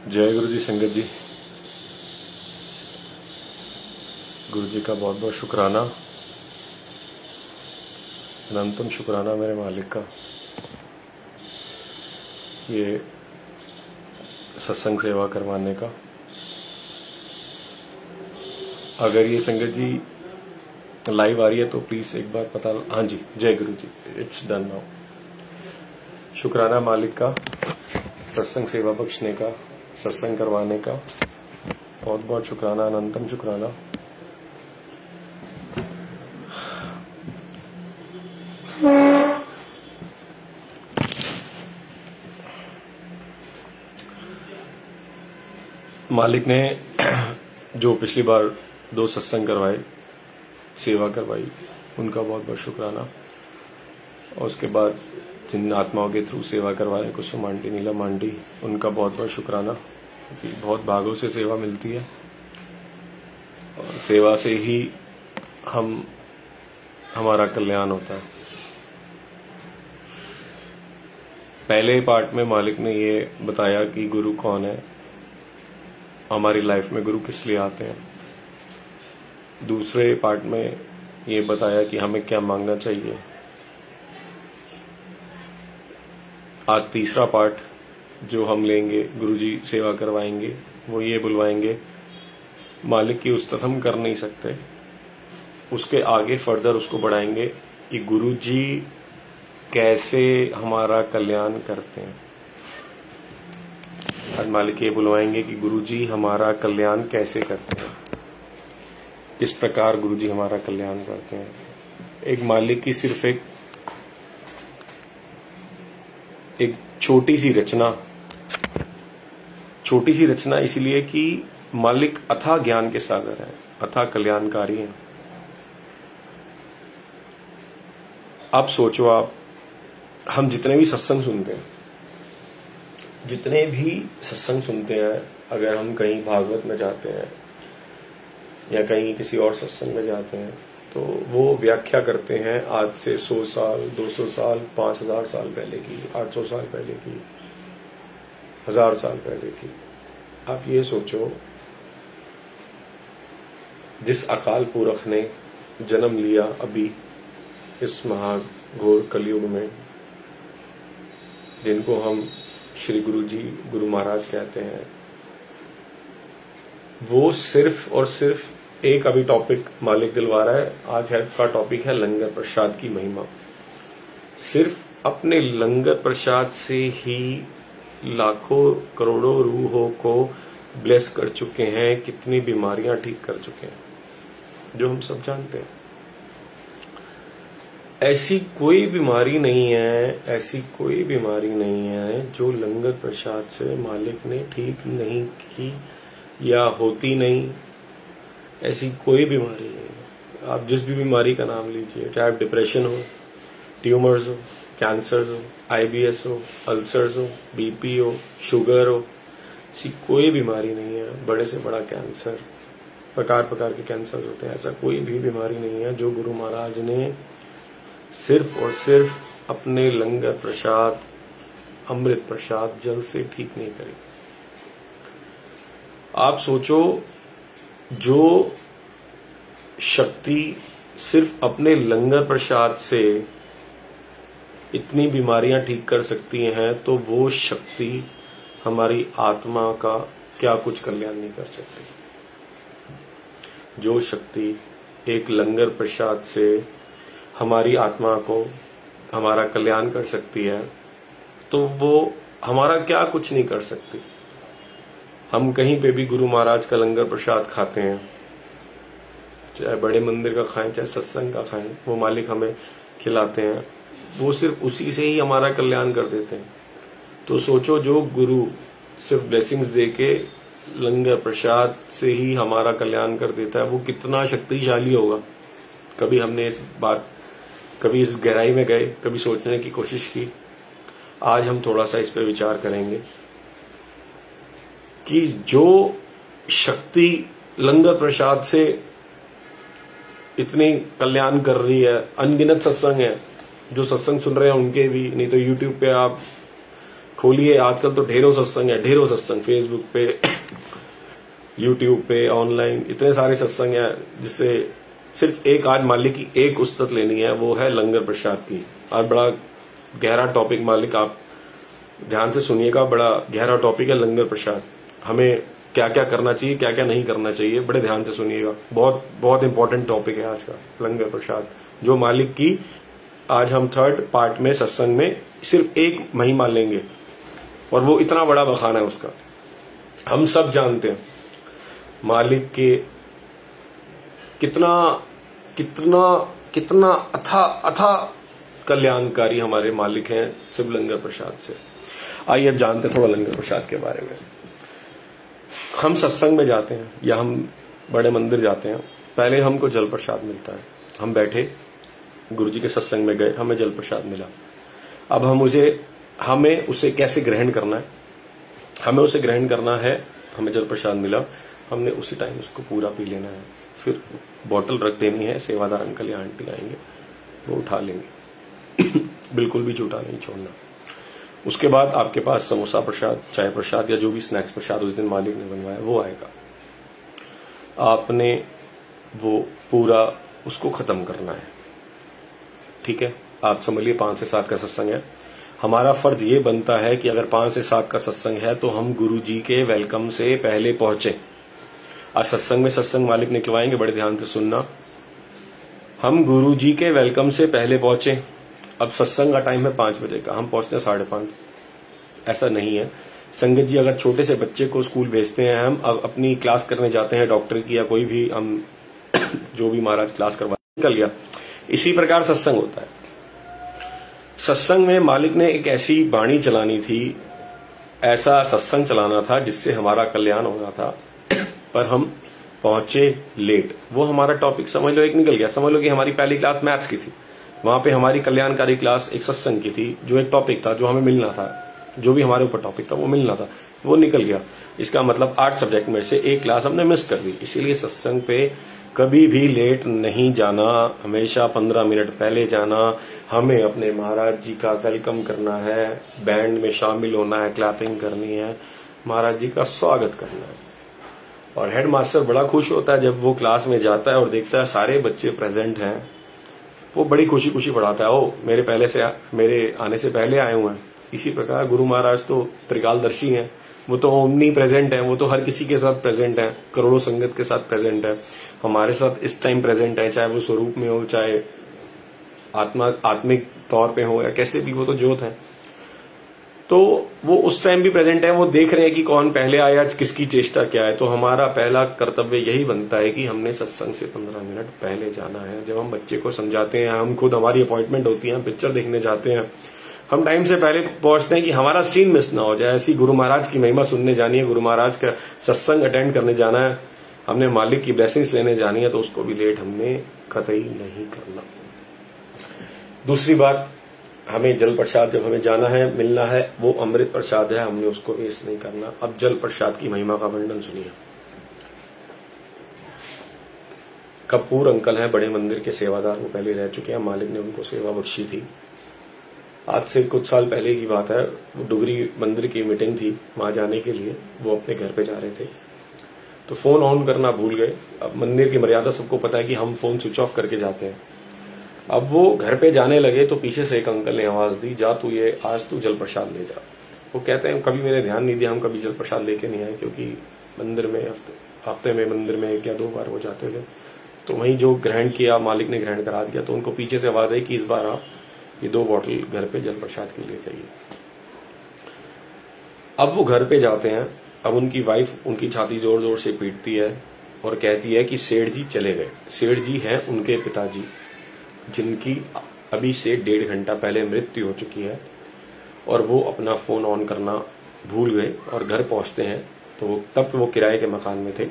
जय गुरु जी संगत जी। गुरु जी का बहुत बहुत शुक्राना, अनंतम शुक्राना मेरे मालिक का, ये सत्संग सेवा करवाने का। अगर ये संगत जी लाइव आ रही है तो प्लीज एक बार पता। हाँ जी, जय गुरु जी, इट्स डन नाउ। शुक्राना मालिक का, सत्संग सेवा बख्शने का, सत्संग करवाने का, बहुत बहुत शुक्राना, अनंतम शुक्राना। मालिक ने जो पिछली बार 2 सत्संग करवाए, सेवा करवाई, उनका बहुत बहुत शुक्राना। और उसके बाद जिन आत्माओं के थ्रू सेवा करवाने, कुसुम आंटी, नीलम आंटी, उनका बहुत बहुत शुक्राना, क्योंकि बहुत भागों से सेवा मिलती है और सेवा से ही हमारा कल्याण होता है। पहले पार्ट में मालिक ने ये बताया कि गुरु कौन है, हमारी लाइफ में गुरु किस लिए आते हैं। दूसरे पार्ट में ये बताया कि हमें क्या मांगना चाहिए। आज तीसरा पार्ट जो हम लेंगे, गुरुजी सेवा करवाएंगे, वो ये बुलवाएंगे, मालिक की उस्तत हम कर नहीं सकते, उसके आगे फर्दर उसको बढ़ाएंगे कि गुरुजी कैसे हमारा कल्याण करते हैं। आज मालिक ये बुलवाएंगे कि गुरुजी हमारा कल्याण कैसे करते हैं, किस प्रकार गुरुजी हमारा कल्याण करते हैं। एक मालिक की सिर्फ एक छोटी सी रचना इसलिए कि मालिक अथाह ज्ञान के सागर हैं, अथाह कल्याणकारी हैं। आप सोचो, हम जितने भी सत्संग सुनते हैं, अगर हम कहीं भागवत में जाते हैं या कहीं किसी और सत्संग में जाते हैं, तो वो व्याख्या करते हैं आज से 100 साल, 200 साल, 5000 साल पहले की, 800 साल पहले की, 1000 साल पहले की। आप ये सोचो, जिस अकाल पुरख ने जन्म लिया अभी इस महाघोर कलयुग में, जिनको हम श्री गुरु जी, गुरु महाराज कहते हैं, वो सिर्फ और सिर्फ एक अभी टॉपिक मालिक दिलवा रहा है। आज का टॉपिक है लंगर प्रसाद की महिमा। सिर्फ अपने लंगर प्रसाद से ही लाखों करोड़ों रूहों को ब्लेस कर चुके हैं, कितनी बीमारियां ठीक कर चुके हैं, जो हम सब जानते हैं। ऐसी कोई बीमारी नहीं है जो लंगर प्रसाद से मालिक ने ठीक नहीं की या होती नहीं। ऐसी कोई बीमारी नहीं। आप जिस भी बीमारी का नाम लीजिए, चाहे डिप्रेशन हो, ट्यूमर्स हो, कैंसर हो, आईबीएस हो, अल्सर्स हो, बीपी हो, शुगर हो, ऐसी कोई बीमारी नहीं है। बड़े से बड़ा कैंसर, प्रकार प्रकार के कैंसर होते हैं, ऐसा कोई भी बीमारी नहीं है जो गुरु महाराज ने सिर्फ और सिर्फ अपने लंगर प्रसाद, अमृत प्रसाद जल से ठीक नहीं करी। आप सोचो, जो शक्ति सिर्फ अपने लंगर प्रसाद से इतनी बीमारियां ठीक कर सकती हैं, तो वो शक्ति हमारी आत्मा का क्या कुछ कल्याण नहीं कर सकती। जो शक्ति एक लंगर प्रसाद से हमारी आत्मा को हमारा कल्याण कर सकती है, तो वो हमारा क्या कुछ नहीं कर सकती। हम कहीं पे भी गुरु महाराज का लंगर प्रसाद खाते हैं, चाहे बड़े मंदिर का खाएं, चाहे सत्संग का खाएं, वो मालिक हमें खिलाते हैं, वो सिर्फ उसी से ही हमारा कल्याण कर देते हैं। तो सोचो, जो गुरु सिर्फ ब्लेसिंग्स देके लंगर प्रसाद से ही हमारा कल्याण कर देता है, वो कितना शक्तिशाली होगा। कभी हमने कभी इस गहराई में गए, कभी सोचने की कोशिश की। आज हम थोड़ा सा इस पर विचार करेंगे कि जो शक्ति लंगर प्रसाद से इतनी कल्याण कर रही है, अनगिनत सत्संग है, जो सत्संग सुन रहे हैं उनके भी, नहीं तो यूट्यूब पे आप खोलिए, आजकल तो ढेरों सत्संग है, ढेरों सत्संग, फेसबुक पे, यूट्यूब पे, ऑनलाइन इतने सारे सत्संग है, जिससे सिर्फ एक आज मालिक की एक उस्तत लेनी है, वो है लंगर प्रसाद की। आज बड़ा गहरा टॉपिक मालिक, आप ध्यान से सुनिएगा, बड़ा गहरा टॉपिक है लंगर प्रसाद। हमें क्या क्या करना चाहिए, क्या क्या नहीं करना चाहिए, बड़े ध्यान से सुनिएगा। बहुत बहुत इंपॉर्टेंट टॉपिक है आज का लंगर प्रसाद, जो मालिक की आज हम 3rd पार्ट में सत्संग में सिर्फ एक महिमा लेंगे, और वो इतना बड़ा बखाना है उसका। हम सब जानते हैं मालिक के कितना कितना कितना अथा कल्याणकारी हमारे मालिक हैं सिर्फ लंगर प्रसाद से। आइए अब जानते हैं थोड़ा लंगर प्रसाद के बारे में। हम सत्संग में जाते हैं या हम बड़े मंदिर जाते हैं, पहले हमको जल प्रसाद मिलता है। हम बैठे गुरु जी के सत्संग में गए, हमें जल प्रसाद मिला। अब हमें उसे कैसे ग्रहण करना है, हमें उसे ग्रहण करना है। हमें जल प्रसाद मिला, हमने उसी टाइम उसको पूरा पी लेना है, फिर बोतल रख देनी है, सेवादार अंकल या आंटी आएंगे, वो उठा लेंगे। बिल्कुल भी झूठा नहीं छोड़ना। उसके बाद आपके पास समोसा प्रसाद, चाय प्रसाद या जो भी स्नैक्स प्रसाद उस दिन मालिक ने बनवाया वो आएगा। आपने वो पूरा उसको खत्म करना है, ठीक है। आप समझ लिए 5 से 7 का सत्संग है। हमारा फर्ज ये बनता है कि अगर 5 से 7 का सत्संग है तो हम गुरु जी के वेलकम से पहले पहुंचे। आज सत्संग में सत्संग मालिक निकलवाएंगे, बड़े ध्यान से सुनना। हम गुरु जी के वेलकम से पहले पहुंचे। अब सत्संग का टाइम है 5 बजे का, हम पहुंचते हैं 5:30। ऐसा नहीं है संगत जी, अगर छोटे से बच्चे को स्कूल भेजते हैं, हम अब अपनी क्लास करने जाते हैं डॉक्टर की या कोई भी, हम जो भी महाराज क्लास करवा निकल गया, इसी प्रकार सत्संग होता है। सत्संग में मालिक ने एक ऐसी वाणी चलानी थी, ऐसा सत्संग चलाना था जिससे हमारा कल्याण होना था, पर हम पहुंचे लेट। वो हमारा टॉपिक समझ लो एक निकल गया। समझ लो कि हमारी पहली क्लास मैथ्स की थी, वहां पे हमारी कल्याणकारी क्लास एक सत्संग की थी, जो एक टॉपिक था, जो हमें मिलना था, जो भी हमारे ऊपर टॉपिक था वो मिलना था, वो निकल गया। इसका मतलब 8 सब्जेक्ट में से एक क्लास हमने मिस कर दी। इसीलिए सत्संग पे कभी भी लेट नहीं जाना, हमेशा 15 मिनट पहले जाना। हमें अपने महाराज जी का वेलकम करना है, बैंड में शामिल होना है, क्लैपिंग करनी है, महाराज जी का स्वागत करना है। और हेड मास्टर बड़ा खुश होता है जब वो क्लास में जाता है और देखता है सारे बच्चे प्रेजेंट हैं, वो बड़ी खुशी खुशी पढ़ाता है। ओ मेरे आने से पहले आए हुए हैं। इसी प्रकार गुरु महाराज तो त्रिकालदर्शी हैं, वो तो ओमनी प्रेजेंट है, वो तो हर किसी के साथ प्रेजेंट है, करोड़ों संगत के साथ प्रेजेंट है, हमारे साथ इस टाइम प्रेजेंट है, चाहे वो स्वरूप में हो, चाहे आत्मिक तौर पे हो, या कैसे भी, वो तो ज्योत है। तो वो उस टाइम भी प्रेजेंट है, वो देख रहे हैं कि कौन पहले आया, किसकी चेष्टा क्या है। तो हमारा पहला कर्तव्य यही बनता है कि हमने सत्संग से 15 मिनट पहले जाना है। जब हम बच्चे को समझाते हैं, हम खुद, हमारी अपॉइंटमेंट होती है, हम पिक्चर देखने जाते हैं, हम टाइम से पहले पहुंचते हैं कि हमारा सीन मिस ना हो जाए। ऐसी गुरु महाराज की महिमा सुनने जानी है, गुरु महाराज का सत्संग अटेंड करने जाना है, हमने मालिक की ब्लेसिंग्स लेने जानी है, तो उसको भी लेट हमने कतई नहीं करना। दूसरी बात, हमें जल प्रसाद जब हमें जाना है, मिलना है, वो अमृत प्रसाद है, हमने उसको वेस्ट नहीं करना। अब जल प्रसाद की महिमा का वर्णन सुनिए। कपूर अंकल हैं, बड़े मंदिर के सेवादार, वो पहले रह चुके हैं, मालिक ने उनको सेवा बख्शी थी। आज से कुछ साल पहले की बात है, डुगरी मंदिर की मीटिंग थी, वहां जाने के लिए वो अपने घर पे जा रहे थे, तो फोन ऑन करना भूल गए। अब मंदिर की मर्यादा सबको पता है कि हम फोन स्विच ऑफ करके जाते हैं। अब वो घर पे जाने लगे तो पीछे से एक अंकल ने आवाज दी, जा तू ये आज तू जल प्रसाद ले जा। वो कहते हैं कभी मैंने ध्यान नहीं दिया, हम कभी जल प्रसाद लेके नहीं आए, क्योंकि मंदिर में हफ्ते में मंदिर में 1 या 2 बार वो जाते थे। तो वहीं जो ग्रहण किया, मालिक ने ग्रहण करा दिया, तो उनको पीछे से आवाज आई कि इस बार आप ये 2 बॉटल घर पे जल प्रसाद के लिए चाहिए। अब वो घर पे जाते हैं। अब उनकी वाइफ उनकी छाती जोर जोर से पीटती है और कहती है कि सेठ जी चले गए। सेठ जी हैं उनके पिताजी, जिनकी अभी से 1.5 घंटा पहले मृत्यु हो चुकी है, और वो अपना फोन ऑन करना भूल गए। और घर पहुंचते हैं तो तब वो किराए के मकान में थे।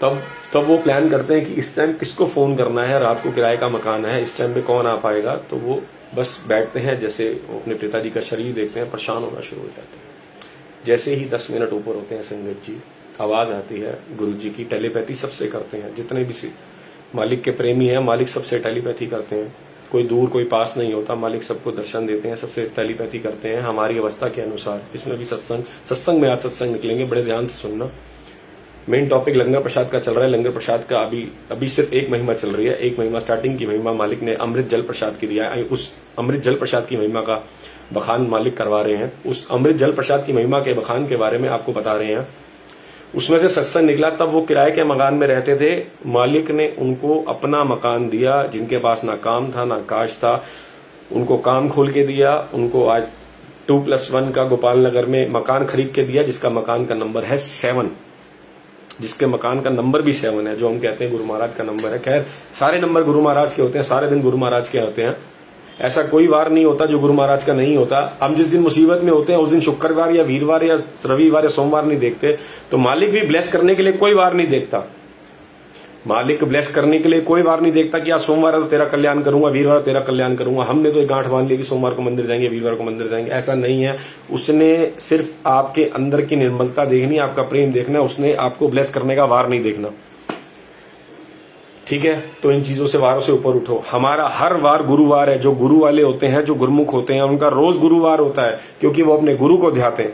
तब वो प्लान करते हैं कि इस टाइम किसको फोन करना है, रात को किराए का मकान है, इस टाइम पे कौन आ पाएगा। तो वो बस बैठते हैं, जैसे वो अपने पिताजी का शरीर देखते हैं, परेशान होना शुरू हो जाते हैं। जैसे ही 10 मिनट ऊपर होते हैं संगत जी, आवाज आती है गुरु जी की। टेलीपैथी सबसे करते हैं, जितने भी मालिक के प्रेमी हैं, मालिक सबसे टेलीपैथी करते हैं। कोई दूर कोई पास नहीं होता, मालिक सबको दर्शन देते हैं, सबसे टेलीपैथी करते हैं हमारी अवस्था के अनुसार। इसमें भी सत्संग में आज सत्संग निकलेंगे, बड़े ध्यान से सुनना। मेन टॉपिक लंगर प्रसाद का चल रहा है। लंगर प्रसाद का अभी सिर्फ एक महिमा चल रही है। एक महिमा स्टार्टिंग की महिमा मालिक ने अमृत जल प्रसाद की दिया है। उस अमृत जल प्रसाद की महिमा का बखान मालिक करवा रहे हैं। उस अमृत जल प्रसाद की महिमा के बखान के बारे में आपको बता रहे हैं। उसमें से सत्संग निकला, तब वो किराए के मकान में रहते थे। मालिक ने उनको अपना मकान दिया, जिनके पास ना काम था ना काश था, उनको काम खोल के दिया। उनको आज 2+1 का गोपाल नगर में मकान खरीद के दिया, जिसका मकान का नंबर है 7, जिसके मकान का नंबर भी 7 है, जो हम कहते हैं गुरु महाराज का नंबर है। खैर, सारे नंबर गुरु महाराज के होते हैं, सारे दिन गुरु महाराज के होते हैं। ऐसा कोई वार नहीं होता जो गुरु महाराज का नहीं होता। हम जिस दिन मुसीबत में होते हैं उस दिन शुक्रवार या वीरवार या रविवार या सोमवार नहीं देखते। तो मालिक भी ब्लेस करने के लिए कोई वार नहीं देखता। मालिक ब्लेस करने के लिए कोई वार नहीं देखता कि आज सोमवार है तो तेरा कल्याण करूंगा, वीरवार तेरा कल्याण करूंगा। हमने तो एक गांठ बांध ली कि सोमवार को मंदिर जाएंगे, वीरवार को मंदिर जाएंगे। ऐसा नहीं है। उसने सिर्फ आपके अंदर की निर्मलता देखनी, आपका प्रेम देखना। उसने आपको ब्लेस करने का वार नहीं देखना। ठीक है, तो इन चीजों से, वारों से ऊपर उठो। हमारा हर वार गुरुवार है। जो गुरु वाले होते हैं, जो गुरुमुख होते हैं, उनका रोज गुरुवार होता है, क्योंकि वो अपने गुरु को ध्याते हैं।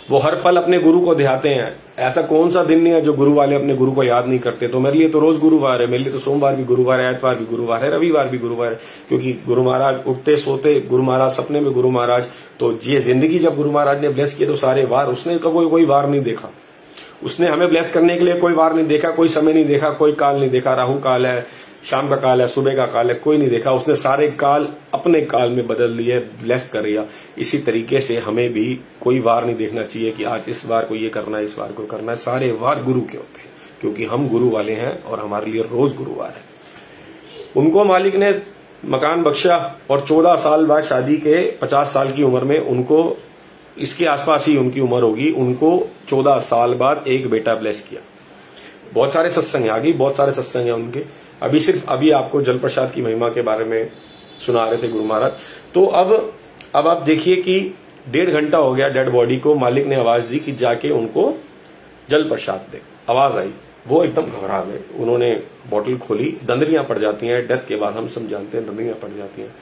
वो हर पल अपने गुरु को ध्याते हैं। ऐसा कौन सा दिन नहीं है जो गुरु वाले अपने गुरु को याद नहीं करते। तो मेरे लिए तो रोज गुरुवार है, मेरे लिए तो सोमवार भी गुरुवार है, एतवार भी गुरुवार है, रविवार भी गुरुवार है। क्योंकि गुरु महाराज उठते सोते गुरु महाराज, सपने में गुरु महाराज। तो ये जिंदगी जब गुरु महाराज ने ब्लेस किए तो सारे वार, उसने कोई वार नहीं देखा। उसने हमें ब्लेस करने के लिए कोई वार नहीं देखा, कोई समय नहीं देखा, कोई काल नहीं देखा। राहु काल है, शाम का काल है, सुबह का काल है, कोई नहीं देखा। उसने सारे काल अपने काल में बदल लिए, ब्लेस कर दिया। इसी तरीके से हमें भी कोई वार नहीं देखना चाहिए कि आज इस बार को ये करना है, इस बार को करना है। सारे वार गुरु के होते हैं, क्योंकि हम गुरु वाले हैं और हमारे लिए रोज गुरुवार है। उनको मालिक ने मकान बख्शा और 14 साल बाद शादी के 50 साल की उम्र में, उनको इसके आसपास ही उनकी उम्र होगी, उनको 14 साल बाद एक बेटा ब्लेस किया। बहुत सारे सत्संग है, आगे बहुत सारे सत्संग है उनके। अभी आपको जल प्रसाद की महिमा के बारे में सुना रहे थे गुरु महाराज। तो अब आप देखिए कि 1.5 घंटा हो गया डेड बॉडी को। मालिक ने आवाज दी कि जाके उनको जल प्रसाद दे। आवाज आई, वो एकदम घबरा गए। उन्होंने बोतल खोली, दंदरियां पड़ जाती हैं डेथ के बाद, हम सब जानते हैं दंदरियां पड़ जाती हैं।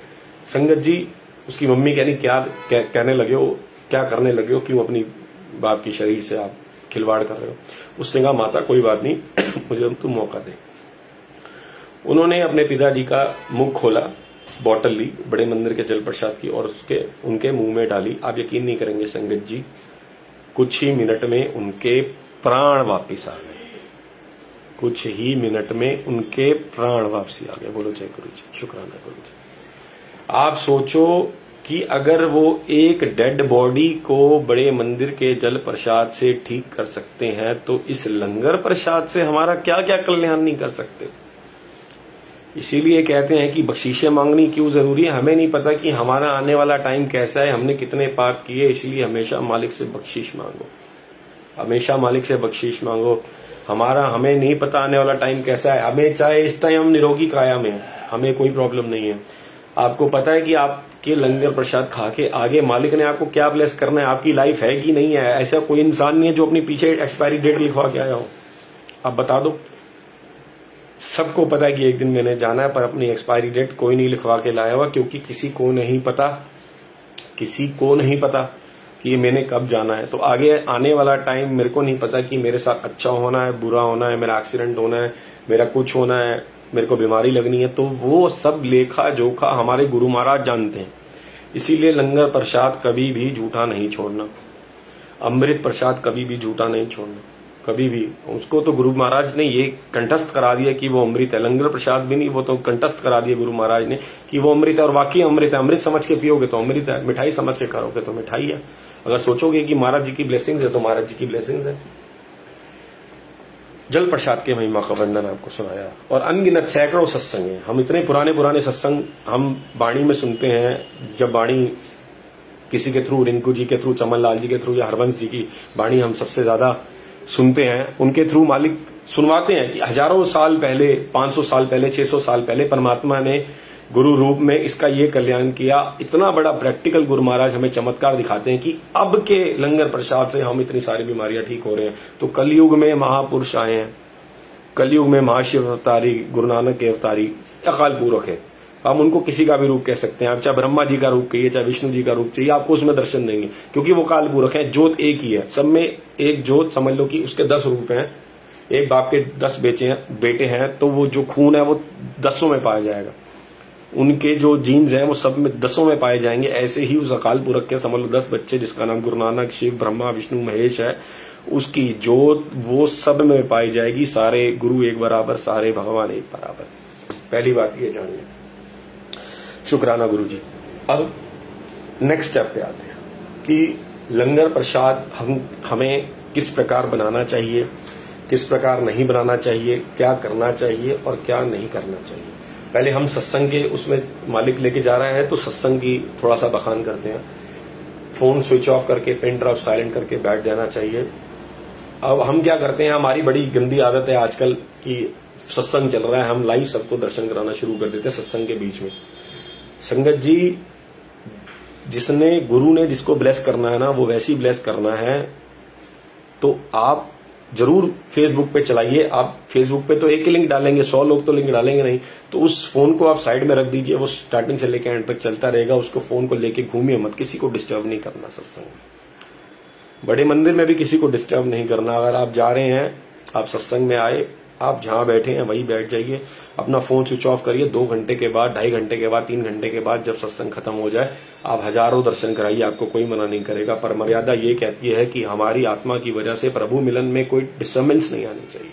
संगत जी, उसकी मम्मी क्या कहने लगे हो, क्या करने लगे हो, क्यों अपनी बाप की शरीर से आप खिलवाड़ कर रहे हो। उसने कहा माता कोई बात नहीं, मुझे तुम मौका दे। उन्होंने अपने पिताजी का मुंह खोला, बोतल ली बड़े मंदिर के जल प्रसाद की और उनके मुंह में डाली। आप यकीन नहीं करेंगे संगत जी, कुछ ही मिनट में उनके प्राण वापिस आ गए। कुछ ही मिनट में उनके प्राण वापसी आ गए। बोलो जय गुरु जी, शुक्राना गुरु जी। आप सोचो कि अगर वो एक डेड बॉडी को बड़े मंदिर के जल प्रसाद से ठीक कर सकते हैं, तो इस लंगर प्रसाद से हमारा क्या क्या कल्याण नहीं कर सकते। इसीलिए कहते हैं कि बख्शीशें मांगनी क्यों जरूरी है। हमें नहीं पता कि हमारा आने वाला टाइम कैसा है, हमने कितने पाप किए। इसलिए हमेशा मालिक से बख्शीश मांगो, हमेशा मालिक से बख्शीश मांगो। हमें नहीं पता आने वाला टाइम कैसा है। हमें चाहे इस टाइम हम निरोगी काया में, हमें कोई प्रॉब्लम नहीं है। आपको पता है कि आपके लंगर प्रसाद खा के आगे मालिक ने आपको क्या ब्लेस करना है, आपकी लाइफ है कि नहीं है। ऐसा कोई इंसान नहीं है जो अपनी पीछे एक्सपायरी डेट लिखवा के आया हो। आप बता दो, सबको पता है कि एक दिन मैंने जाना है, पर अपनी एक्सपायरी डेट कोई नहीं लिखवा के लाया हुआ, क्योंकि किसी को नहीं पता कि मैंने कब जाना है। तो आगे आने वाला टाइम मेरे को नहीं पता कि मेरे साथ अच्छा होना है, बुरा होना है, मेरा एक्सीडेंट होना है, मेरा कुछ होना है, मेरे को बीमारी लगनी है। तो वो सब लेखा जोखा हमारे गुरु महाराज जानते हैं। इसीलिए लंगर प्रसाद कभी भी झूठा नहीं छोड़ना, अमृत प्रसाद कभी भी झूठा नहीं छोड़ना, कभी भी। उसको तो गुरु महाराज ने ये कंठस्थ करा दिया कि वो अमृत है। लंगर प्रसाद भी नहीं, वो तो कंठस्थ करा दिया गुरु महाराज ने कि वो अमृत है, और वाकई अमृत है। अमृत समझ के पियोगे तो अमृत है, मिठाई समझ के करोगे तो मिठाई है। अगर सोचोगे कि महाराज जी की ब्लेसिंग्स है तो महाराज जी की ब्लेसिंग्स है। जल प्रसाद के महिमा का वर्णन आपको सुनाया, और अनगिनत सैकड़ों सत्संग हैं। हम इतने पुराने सत्संग हम वाणी में सुनते हैं। जब वाणी किसी के थ्रू, रिंकू जी के थ्रू, चमन लाल जी के थ्रू या हरवंश जी की वाणी हम सबसे ज्यादा सुनते हैं, उनके थ्रू मालिक सुनवाते हैं कि हजारों साल पहले, 500 साल पहले, 600 साल पहले परमात्मा ने गुरु रूप में इसका ये कल्याण किया। इतना बड़ा प्रैक्टिकल गुरु महाराज हमें चमत्कार दिखाते हैं कि अब के लंगर प्रसाद से हम इतनी सारी बीमारियां ठीक हो रहे हैं। तो कलयुग में महापुरुष आए हैं, कलयुग में महाशिव अवतारी गुरु नानक के अवतारी अकाल पुरख है। हम उनको किसी का भी रूप कह सकते हैं, आप चाहे ब्रह्मा जी का रूप कहिए, चाहे विष्णु जी का रूप चाहिए, आपको उसमें दर्शन देंगे, क्योंकि वो काल पुरख है। ज्योत एक ही है, सब में एक ज्योत। समझ लो कि उसके 10 रूप हैं, एक बाप के 10 बेटे हैं, तो वो जो खून है वो 10 में पाया जाएगा, उनके जो जीन्स हैं वो सब में 10 में पाए जाएंगे। ऐसे ही उस अकाल पुरख के समझ लो 10 बच्चे, जिसका नाम गुरु नानक, शिव, ब्रह्मा, विष्णु, महेश है, उसकी जोत वो सब में पाई जाएगी। सारे गुरु एक बराबर, सारे भगवान एक बराबर। पहली बात ये जानिए। शुक्राना गुरु जी। अब नेक्स्ट स्टेप पे आते हैं कि लंगर प्रसाद हमें किस प्रकार बनाना चाहिए, किस प्रकार नहीं बनाना चाहिए, क्या करना चाहिए और क्या नहीं करना चाहिए। पहले हम सत्संग के उसमें मालिक लेके जा रहा है, तो सत्संग की थोड़ा सा बखान करते हैं। फोन स्विच ऑफ करके, पेन ड्रॉप साइलेंट करके बैठ जाना चाहिए। अब हम क्या करते हैं, हमारी बड़ी गंदी आदत है आजकल कि सत्संग चल रहा है, हम लाइव सबको दर्शन कराना शुरू कर देते हैं सत्संग के बीच में। संगत जी, जिसने गुरु ने जिसको ब्लेस करना है ना, वो वैसे ही ब्लेस करना है। तो आप जरूर फेसबुक पे चलाइए। आप फेसबुक पे तो एक ही लिंक डालेंगे, 100 लोग तो लिंक डालेंगे नहीं, तो उस फोन को आप साइड में रख दीजिए, वो स्टार्टिंग से लेकर एंड तक चलता रहेगा। उसको फोन को लेके घूमिए मत, किसी को डिस्टर्ब नहीं करना। सत्संग बड़े मंदिर में भी किसी को डिस्टर्ब नहीं करना। अगर आप जा रहे हैं, आप सत्संग में आए, आप जहां बैठे हैं वहीं बैठ जाइए, अपना फोन स्विच ऑफ करिए। 2 घंटे के बाद, 2.5 घंटे के बाद, 3 घंटे के बाद जब सत्संग खत्म हो जाए, आप हजारों दर्शन कराइए, आपको कोई मना नहीं करेगा। पर मर्यादा ये कहती है कि हमारी आत्मा की वजह से प्रभु मिलन में कोई डिस्टर्बेंस नहीं आनी चाहिए।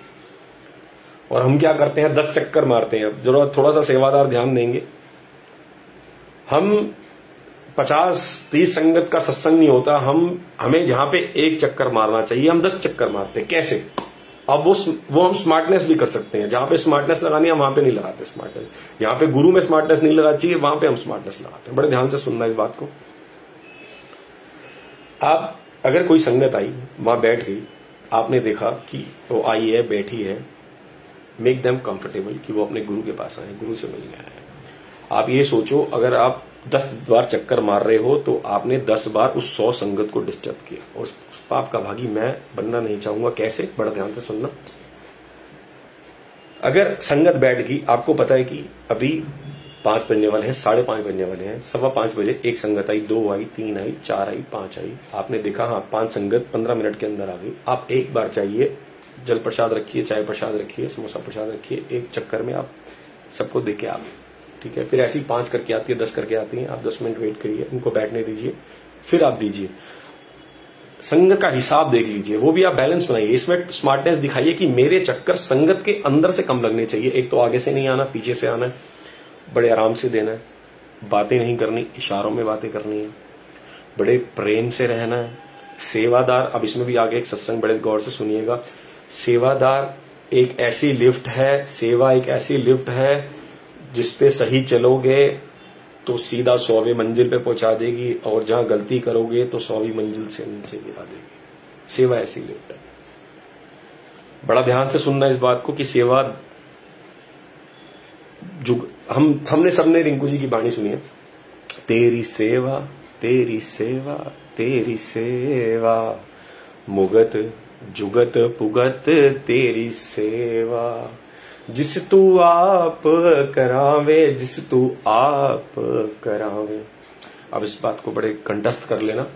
और हम क्या करते हैं, 10 चक्कर मारते हैं। जरूरत थोड़ा सा सेवादार ध्यान देंगे। हम 50-30 संगत का सत्संग नहीं होता, हमें जहां पे 1 चक्कर मारना चाहिए, हम 10 चक्कर मारते हैं। कैसे? अब वो हम स्मार्टनेस भी कर सकते हैं। जहां पे स्मार्टनेस लगानी है वहां पे नहीं लगाते स्मार्टनेस। जहां पे गुरु में स्मार्टनेस नहीं लगानी चाहिए, वहां पे हम स्मार्टनेस लगाते हैं। बड़े ध्यान से सुनना इस बात को। आप अगर कोई संगत आई, वहां बैठ गई, आपने देखा कि वो आई है, बैठी है, मेक देम कंफर्टेबल कि वो अपने गुरु के पास आए, गुरु से मिलने आए। आप ये सोचो, अगर आप 10 बार चक्कर मार रहे हो तो आपने 10 बार उस 100 संगत को डिस्टर्ब किया, और पाप का भागी मैं बनना नहीं चाहूंगा। कैसे? बड़ा ध्यान से सुनना। अगर संगत बैठ गई, आपको पता है कि अभी 5 बजने वाले हैं, 5:30 बजने वाले हैं, 5:15 बजे एक संगत आई, 2 आई, 3 आई, 4 आई, 5 आई। आपने देखा हाँ 5 संगत 15 मिनट के अंदर आ गई। आप एक बार चाहिए, जल प्रसाद रखिए, चाय प्रसाद रखिए, समोसा प्रसाद रखिए, एक चक्कर में आप सबको दे के आ गए। ठीक है, फिर ऐसी 5 करके आती है, 10 करके आती है। आप 10 मिनट वेट करिए, उनको बैठने दीजिए, फिर आप दीजिए। संगत का हिसाब देख लीजिए, वो भी आप बैलेंस बनाइए। इसमें स्मार्टनेस दिखाइए कि मेरे चक्कर संगत के अंदर से कम लगने चाहिए। एक तो आगे से नहीं आना, पीछे से आना है, बड़े आराम से देना है, बातें नहीं करनी, इशारों में बातें करनी है, बड़े प्रेम से रहना है। सेवादार, अब इसमें भी आगे एक सत्संग, बड़े गौर से सुनिएगा। सेवादार एक ऐसी लिफ्ट है, सेवा एक ऐसी लिफ्ट है जिसपे सही चलोगे तो सीधा 100वीं मंजिल पे पहुंचा देगी, और जहां गलती करोगे तो 100वीं मंजिल से नीचे गिरा देगी। सेवा ऐसी लिफ्ट है। बड़ा ध्यान से सुनना इस बात को कि सेवा हमने सबने रिंकू जी की बाणी सुनी है। तेरी सेवा, तेरी सेवा, तेरी सेवा, मुगत जुगत पुगत तेरी सेवा, जिस तू आप करावे, जिस तू आप करावे। अब इस बात को बड़े कंठस्थ कर लेना।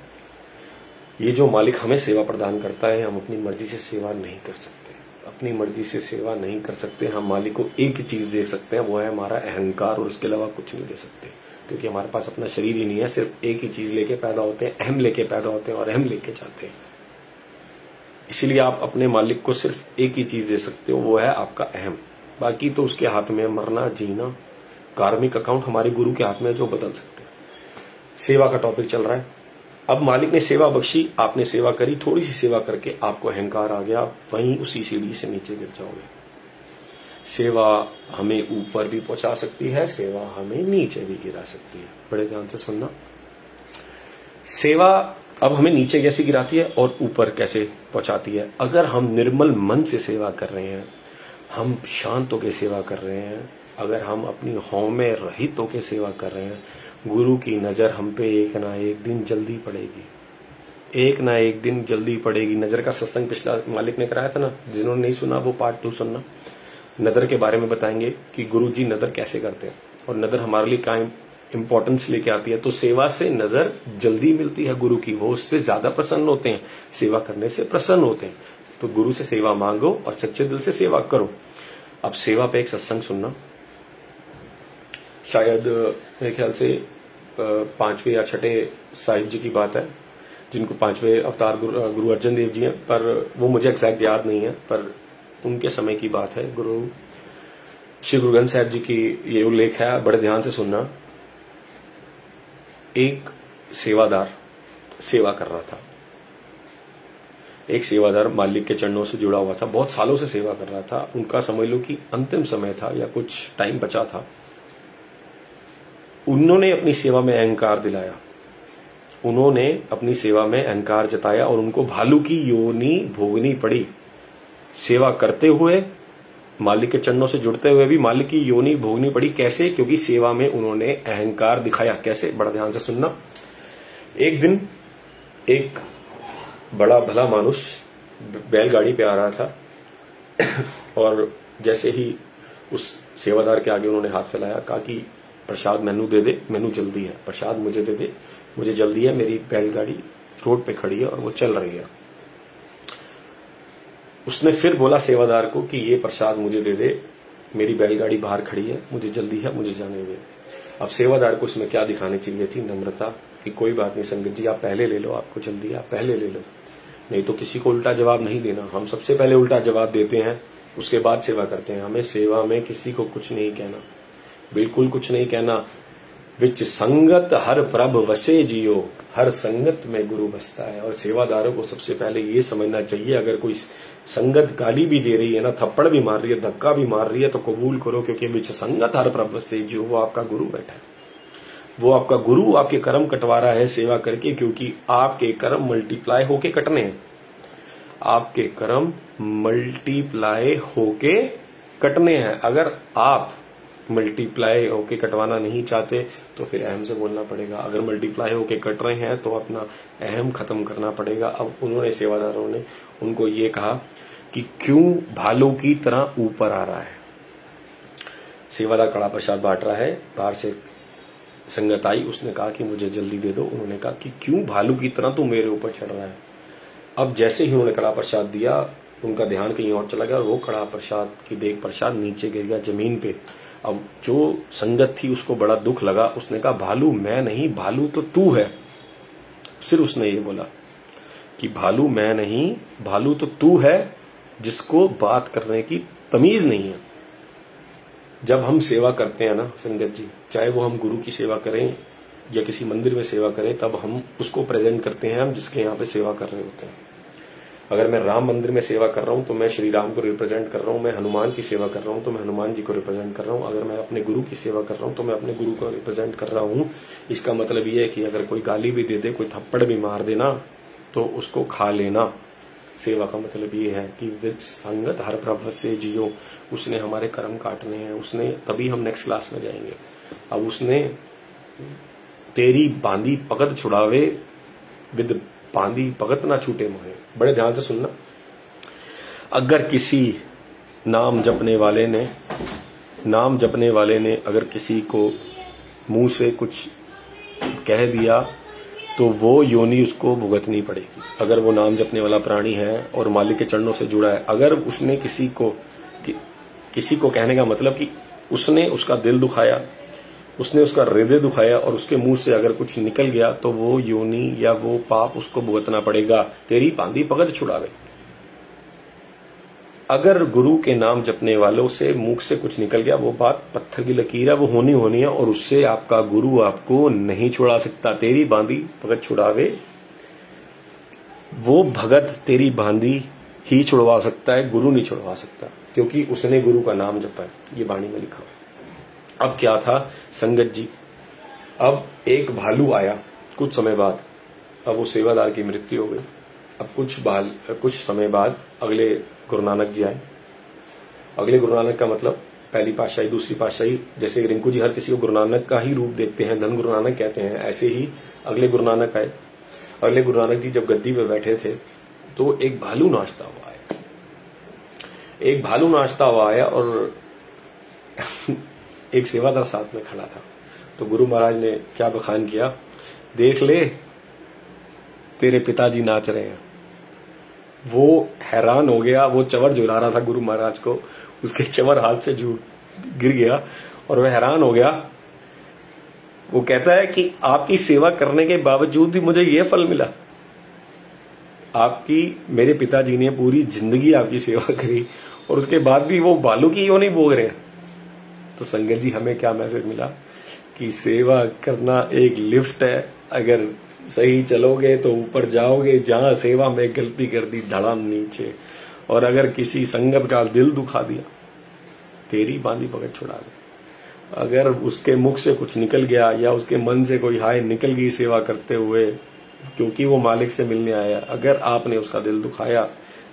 ये जो मालिक हमें सेवा प्रदान करता है, हम अपनी मर्जी से सेवा नहीं कर सकते। अपनी मर्जी से सेवा नहीं कर सकते। हम मालिक को एक ही चीज दे सकते हैं, वो है हमारा अहंकार, और इसके अलावा कुछ नहीं दे सकते, क्योंकि हमारे पास अपना शरीर ही नहीं है। सिर्फ एक ही चीज लेके पैदा होते हैं, अहम लेके पैदा होते हैं और अहम लेके जाते हैं। इसीलिए आप अपने मालिक को सिर्फ एक ही चीज दे सकते हो, वो है आपका अहम। बाकी तो उसके हाथ में मरना जीना, कार्मिक अकाउंट हमारे गुरु के हाथ में, जो बदल सकते हैं। सेवा का टॉपिक चल रहा है। अब मालिक ने सेवा बख्शी, आपने सेवा करी, थोड़ी सी सेवा करके आपको अहंकार आ गया, वहीं उसी सीढ़ी से नीचे गिर जाओगे। सेवा हमें ऊपर भी पहुंचा सकती है, सेवा हमें नीचे भी गिरा सकती है। बड़े ध्यान से सुनना। सेवा अब हमें नीचे कैसे गिराती है और ऊपर कैसे पहुंचाती है। अगर हम निर्मल मन से सेवा कर रहे हैं, हम शांत होकर सेवा कर रहे हैं, अगर हम अपनी हौमे रहित होकर सेवा कर रहे हैं, गुरु की नजर हम पे एक ना एक दिन जल्दी पड़ेगी, एक ना एक दिन जल्दी पड़ेगी। नजर का सत्संग पिछला मालिक ने कराया था ना, जिन्होंने नहीं सुना वो पार्ट 2 सुनना। नदर के बारे में बताएंगे कि गुरु जी नदर कैसे करते हैं और नदर हमारे लिए क्या इंपॉर्टेंस लेके आती है। तो सेवा से नजर जल्दी मिलती है गुरु की, वो उससे ज्यादा प्रसन्न होते हैं, सेवा करने से प्रसन्न होते हैं। तो गुरु से सेवा मांगो और सच्चे दिल से सेवा करो। अब सेवा पे एक सत्संग सुनना, शायद मेरे ख्याल से 5वें या 6ठे साहिब जी की बात है, जिनको 5वें अवतार गुरु अर्जन देव जी हैं, पर वो मुझे एग्जैक्ट याद नहीं है, पर उनके समय की बात है। गुरु श्री गुरु ग्रंथ साहिब जी की ये उल्लेख है, बड़े ध्यान से सुनना। एक सेवादार सेवा कर रहा था, एक सेवादार मालिक के चरणों से जुड़ा हुआ था, बहुत सालों से सेवा कर रहा था। उनका समझ लो कि अंतिम समय था या कुछ टाइम बचा था। उन्होंने अपनी सेवा में अहंकार दिलाया, उन्होंने अपनी सेवा में अहंकार जताया और उनको भालू की योनि भोगनी पड़ी। सेवा करते हुए, मालिक के चरणों से जुड़ते हुए भी मालिक की योनि भोगनी पड़ी। कैसे? क्योंकि सेवा में उन्होंने अहंकार दिखाया। कैसे? बड़ा ध्यान से सुनना। एक दिन एक बड़ा भला मानुष बैलगाड़ी पे आ रहा था और जैसे ही उस सेवादार के आगे उन्होंने हाथ फैलाया, कहा कि प्रसाद मैनू दे दे, मैनू जल्दी है, प्रसाद मुझे दे दे, मुझे जल्दी है, मेरी बैलगाड़ी रोड पे खड़ी है और वो चल रही है। उसने फिर बोला सेवादार को कि ये प्रसाद मुझे दे दे, मेरी बैलगाड़ी बाहर खड़ी है, मुझे जल्दी है, मुझे जाने दे। अब सेवादार को इसमें क्या दिखानी चाहिए थी? नम्रता, कि कोई बात नहीं संगत जी, आप पहले ले लो, आपको जल्दी है, आप पहले ले लो। नहीं तो किसी को उल्टा जवाब नहीं देना। हम सबसे पहले उल्टा जवाब देते हैं, उसके बाद सेवा करते हैं। हमें सेवा में किसी को कुछ नहीं कहना, बिल्कुल कुछ नहीं कहना। विच संगत हर प्रभ वसे जियो, हर संगत में गुरु बसता है। और सेवादारों को सबसे पहले ये समझना चाहिए, अगर कोई संगत गाली भी दे रही है ना, थप्पड़ भी मार रही है, धक्का भी मार रही है, तो कबूल करो, क्योंकि विच संगत हर प्रभ वसे जियो, वो आपका गुरु बैठा है, वो आपका गुरु आपके कर्म कटवा रहा है सेवा करके, क्योंकि आपके कर्म मल्टीप्लाई होके कटने हैं। आपके कर्म मल्टीप्लाई होके कटने हैं। अगर आप मल्टीप्लाई होके कटवाना नहीं चाहते तो फिर अहम से बोलना पड़ेगा। अगर मल्टीप्लाई होके कट रहे हैं तो अपना अहम खत्म करना पड़ेगा। अब उन्होंने सेवादारों ने उनको ये कहा कि क्यों भालू की तरह ऊपर आ रहा है। सेवादार कड़ा प्रसाद बांट रहा है, बाहर से संगत आई, उसने कहा कि मुझे जल्दी दे दो। उन्होंने कहा कि क्यों भालू की तरह तू मेरे ऊपर चढ़ रहा है। अब जैसे ही उन्होंने कड़ा प्रसाद दिया, उनका ध्यान कहीं और चला गया और वो कड़ा प्रसाद की देख प्रसाद नीचे गिर गया जमीन पे। अब जो संगत थी उसको बड़ा दुख लगा, उसने कहा भालू मैं नहीं, भालू तो तू है। सिर्फ उसने ये बोला कि भालू मैं नहीं, भालू तो तू है, जिसको बात करने की तमीज नहीं है। जब हम सेवा करते हैं ना संगत जी, चाहे वो हम गुरु की सेवा करें या किसी मंदिर में सेवा करें, तब हम उसको प्रेजेंट करते हैं, हम जिसके यहाँ पे सेवा कर रहे होते हैं। अगर मैं राम मंदिर में सेवा कर रहा हूं तो मैं श्री राम को रिप्रेजेंट कर रहा हूं, मैं हनुमान की सेवा कर रहा हूं तो मैं हनुमान जी को रिप्रेजेंट कर रहा हूं। अगर मैं अपने गुरु की सेवा कर रहा हूं तो मैं अपने गुरु को रिप्रेजेंट कर रहा हूं। इसका मतलब ये है कि अगर कोई गाली भी दे दे, कोई थप्पड़ भी मार देना, तो उसको खा लेना। सेवा का मतलब ये है कि विच संगत हर प्रभ से जियो, उसने हमारे कर्म काटने हैं, उसने, तभी हम नेक्स्ट क्लास में जाएंगे। अब उसने तेरी बांधी पगत छुड़ावे, विद बांधी पगत ना छूटे मोहे। बड़े ध्यान से सुनना। अगर किसी नाम जपने वाले ने अगर किसी को मुंह से कुछ कह दिया तो वो योनि उसको भुगतनी पड़ेगी। अगर वो नाम जपने वाला प्राणी है और मालिक के चरणों से जुड़ा है, अगर उसने किसी को कहने का मतलब कि उसने उसका दिल दुखाया, उसने उसका हृदय दुखाया और उसके मुंह से अगर कुछ निकल गया, तो वो योनि या वो पाप उसको भुगतना पड़ेगा। तेरी बांधी पगत छुड़ावे। अगर गुरु के नाम जपने वालों से मुख से कुछ निकल गया, वो बात पत्थर की लकीर है, वो होनी है और उससे आपका गुरु आपको नहीं छुड़ा सकता। तेरी बांधी पगत छुड़ावे, वो भगत तेरी बांधी ही छुड़वा सकता है, गुरु नहीं छुड़वा सकता, क्योंकि उसने गुरु का नाम जपा है। ये वाणी में लिखा है। अब क्या था संगत जी, अब एक भालू आया कुछ समय बाद। अब वो सेवादार की मृत्यु हो गई। अब कुछ समय बाद अगले गुरु नानक जी आए। अगले गुरु नानक का मतलब पहली पातशाही, दूसरी पातशाही। जैसे रिंकू जी हर किसी को गुरु नानक का ही रूप देखते हैं, धन गुरु नानक कहते हैं, ऐसे ही अगले गुरु नानक आए। अगले गुरु नानक जी जब गद्दी पे बैठे थे तो एक भालू नाचता हुआ आया। एक भालू नाचता हुआ आया और एक सेवादार साथ में खड़ा था। तो गुरु महाराज ने क्या बखान किया, देख ले तेरे पिताजी नाच रहे हैं। वो हैरान हो गया, वो चवर झुला रहा था गुरु महाराज को, उसके चवर हाथ से गिर गया और वह हैरान हो गया। वो कहता है कि आपकी सेवा करने के बावजूद भी मुझे ये फल मिला। मेरे पिताजी ने पूरी जिंदगी आपकी सेवा करी और उसके बाद भी वो बालू की क्यों नहीं भोग रहे हैं। तो संगत जी, हमें क्या मैसेज मिला कि सेवा करना एक लिफ्ट है, अगर सही चलोगे तो ऊपर जाओगे, जहां सेवा में गलती कर दी धड़ाम नीचे। और अगर किसी संगत का दिल दुखा दिया, तेरी बांधी पकड़ छुड़ा दे। अगर उसके मुख से कुछ निकल गया या उसके मन से कोई हाय निकल गई सेवा करते हुए, क्योंकि वो मालिक से मिलने आया, अगर आपने उसका दिल दुखाया,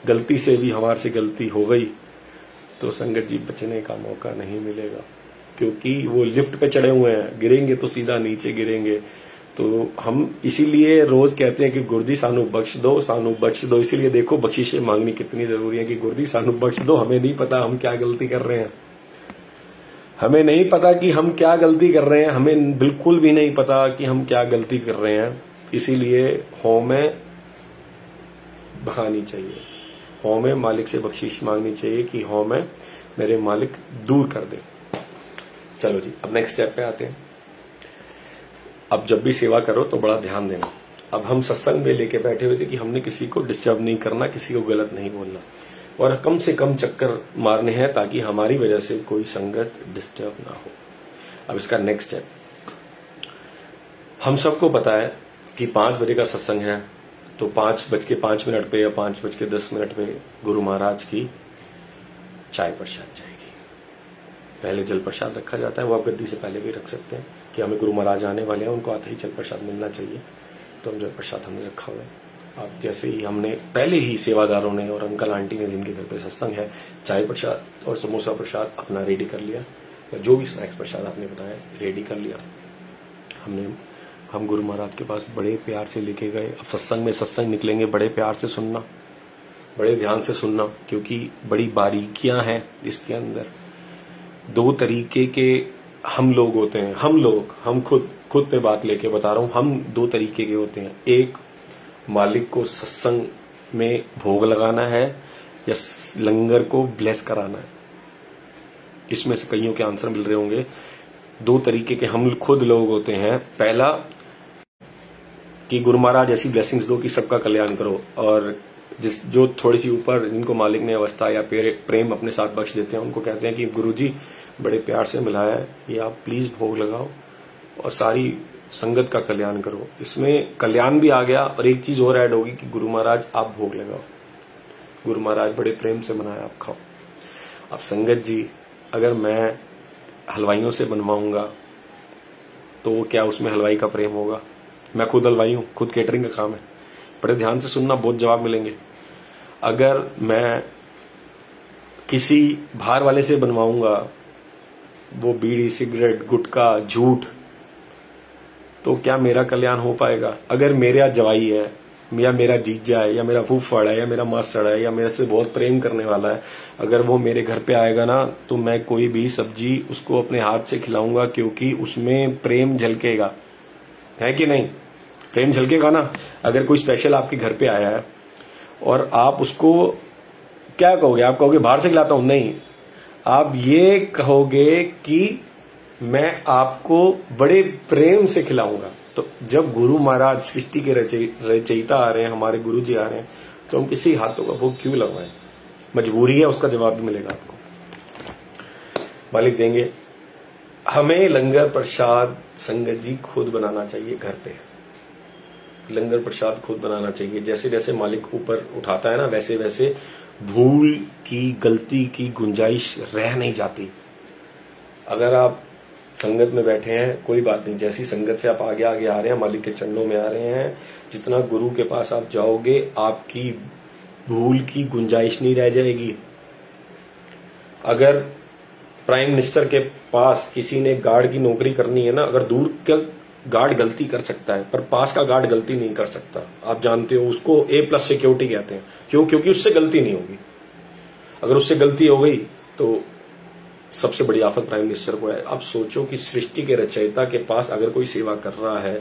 गलती से भी हमारे से गलती हो गई, तो संगत जी बचने का मौका नहीं मिलेगा। क्योंकि वो लिफ्ट पे चढ़े हुए हैं, गिरेंगे तो सीधा नीचे गिरेंगे। तो हम इसीलिए रोज कहते हैं कि गुरुजी सानू बख्श दो, सानू बख्श दो। इसीलिए देखो बख्शिशें मांगनी कितनी जरूरी है कि गुरुजी सानू बख्श दो। हमें नहीं पता हम क्या गलती कर रहे हैं, हमें नहीं पता कि हम क्या गलती कर रहे हैं, हमें बिल्कुल भी नहीं पता कि हम क्या गलती कर रहे हैं। इसीलिए हमें बखानी चाहिए, हमें मालिक से बख्शिश मांगनी चाहिए कि हमें मेरे मालिक दूर कर दे। चलो जी, अब नेक्स्ट स्टेप पे आते हैं। अब जब भी सेवा करो तो बड़ा ध्यान देना। अब हम सत्संग में लेके बैठे हुए थे कि हमने किसी को डिस्टर्ब नहीं करना, किसी को गलत नहीं बोलना और कम से कम चक्कर मारने हैं ताकि हमारी वजह से कोई संगत डिस्टर्ब ना हो। अब इसका नेक्स्ट स्टेप, हम सबको पता है कि 5 बजे का सत्संग है, तो 5:05 पे या 5:10 पे गुरु महाराज की चाय प्रसाद जाएगी। पहले जल प्रसाद रखा जाता है, वो आप गद्दी से पहले भी रख सकते हैं कि हमें गुरु महाराज आने वाले हैं, उनको आते ही जल प्रसाद मिलना चाहिए। तो हम जल प्रसाद हमने रखा हुआ है। अब जैसे ही हमने पहले ही सेवादारों ने और अंकल आंटी ने जिनके घर पे सत्संग है, चाय प्रसाद और समोसा प्रसाद अपना रेडी कर लिया, या जो भी स्नैक्स प्रसाद आपने बताया रेडी कर लिया। हम गुरु महाराज के पास बड़े प्यार से लेके गए। अब सत्संग निकलेंगे, बड़े प्यार से सुनना, बड़े ध्यान से सुनना, क्योंकि बड़ी बारीकियां हैं इसके अंदर। 2 तरीके के हम लोग होते हैं, हम खुद पे बात लेके बता रहा हूं, हम 2 तरीके के होते हैं। एक, मालिक को सत्संग में भोग लगाना है या लंगर को ब्लेस कराना है। इसमें से कईयों के आंसर मिल रहे होंगे। 2 तरीके के हम खुद लोग होते हैं। पहला कि गुरु महाराज ऐसी ब्लेसिंग्स दो कि सबका कल्याण करो, और जो थोड़ी सी ऊपर जिनको मालिक ने अवस्था या प्रेम अपने साथ बख्श देते हैं, उनको कहते हैं कि गुरुजी बड़े प्यार से मिलाया है, ये आप प्लीज भोग लगाओ और सारी संगत का कल्याण करो। इसमें कल्याण भी आ गया और एक चीज और ऐड होगी कि गुरु महाराज आप भोग लगाओ, गुरु महाराज बड़े प्रेम से बनाया, आप खाओ। अब संगत जी, अगर मैं हलवाइयों से बनवाऊंगा तो क्या उसमें हलवाई का प्रेम होगा? मैं खुद हलवाई हूं, खुद केटरिंग का काम है। बड़े ध्यान से सुनना, बहुत जवाब मिलेंगे। अगर मैं किसी बाहर वाले से बनवाऊंगा, वो बीड़ी, सिगरेट, गुटखा, झूठ, तो क्या मेरा कल्याण हो पाएगा? अगर मेरा जवाई है या मेरा जीजा है या मेरा फूफड़ है या मेरा मास्टर है या मेरे से बहुत प्रेम करने वाला है, अगर वो मेरे घर पे आएगा ना, तो मैं कोई भी सब्जी उसको अपने हाथ से खिलाऊंगा, क्योंकि उसमें प्रेम झलकेगा, है कि नहीं? प्रेम झलकेगा ना। अगर कोई स्पेशल आपके घर पे आया है और आप उसको क्या कहोगे? आप कहोगे बाहर से खिलाता हूं? नहीं, आप ये कहोगे कि मैं आपको बड़े प्रेम से खिलाऊंगा। तो जब गुरु महाराज सृष्टि के रचयिता आ रहे हैं, हमारे गुरु जी आ रहे हैं, तो हम किसी हाथों का भोग क्यों लगवाएं? मजबूरी है, उसका जवाब भी मिलेगा आपको, मालिक देंगे। हमें लंगर प्रसाद संगत जी खुद बनाना चाहिए घर पे। लंगर प्रसाद खुद बनाना चाहिए। जैसे जैसे मालिक ऊपर उठाता है ना, वैसे वैसे भूल की, गलती की गुंजाइश रह नहीं जाती। अगर आप संगत में बैठे हैं, कोई बात नहीं, जैसी संगत से आप आगे आगे आ रहे हैं, मालिक के चरणों में आ रहे हैं, जितना गुरु के पास आप जाओगे, आपकी भूल की गुंजाइश नहीं रह जाएगी। अगर प्राइम मिनिस्टर के पास किसी ने गार्ड की नौकरी करनी है ना, अगर दूर का गार्ड गलती कर सकता है पर पास का गार्ड गलती नहीं कर सकता। आप जानते हो, उसको A+ सिक्योरिटी कहते हैं। क्यों? क्योंकि उससे गलती नहीं होगी। अगर उससे गलती हो गई तो सबसे बड़ी आफत प्राइम मिनिस्टर को है। अब सोचो कि सृष्टि के रचयिता के पास अगर कोई सेवा कर रहा है,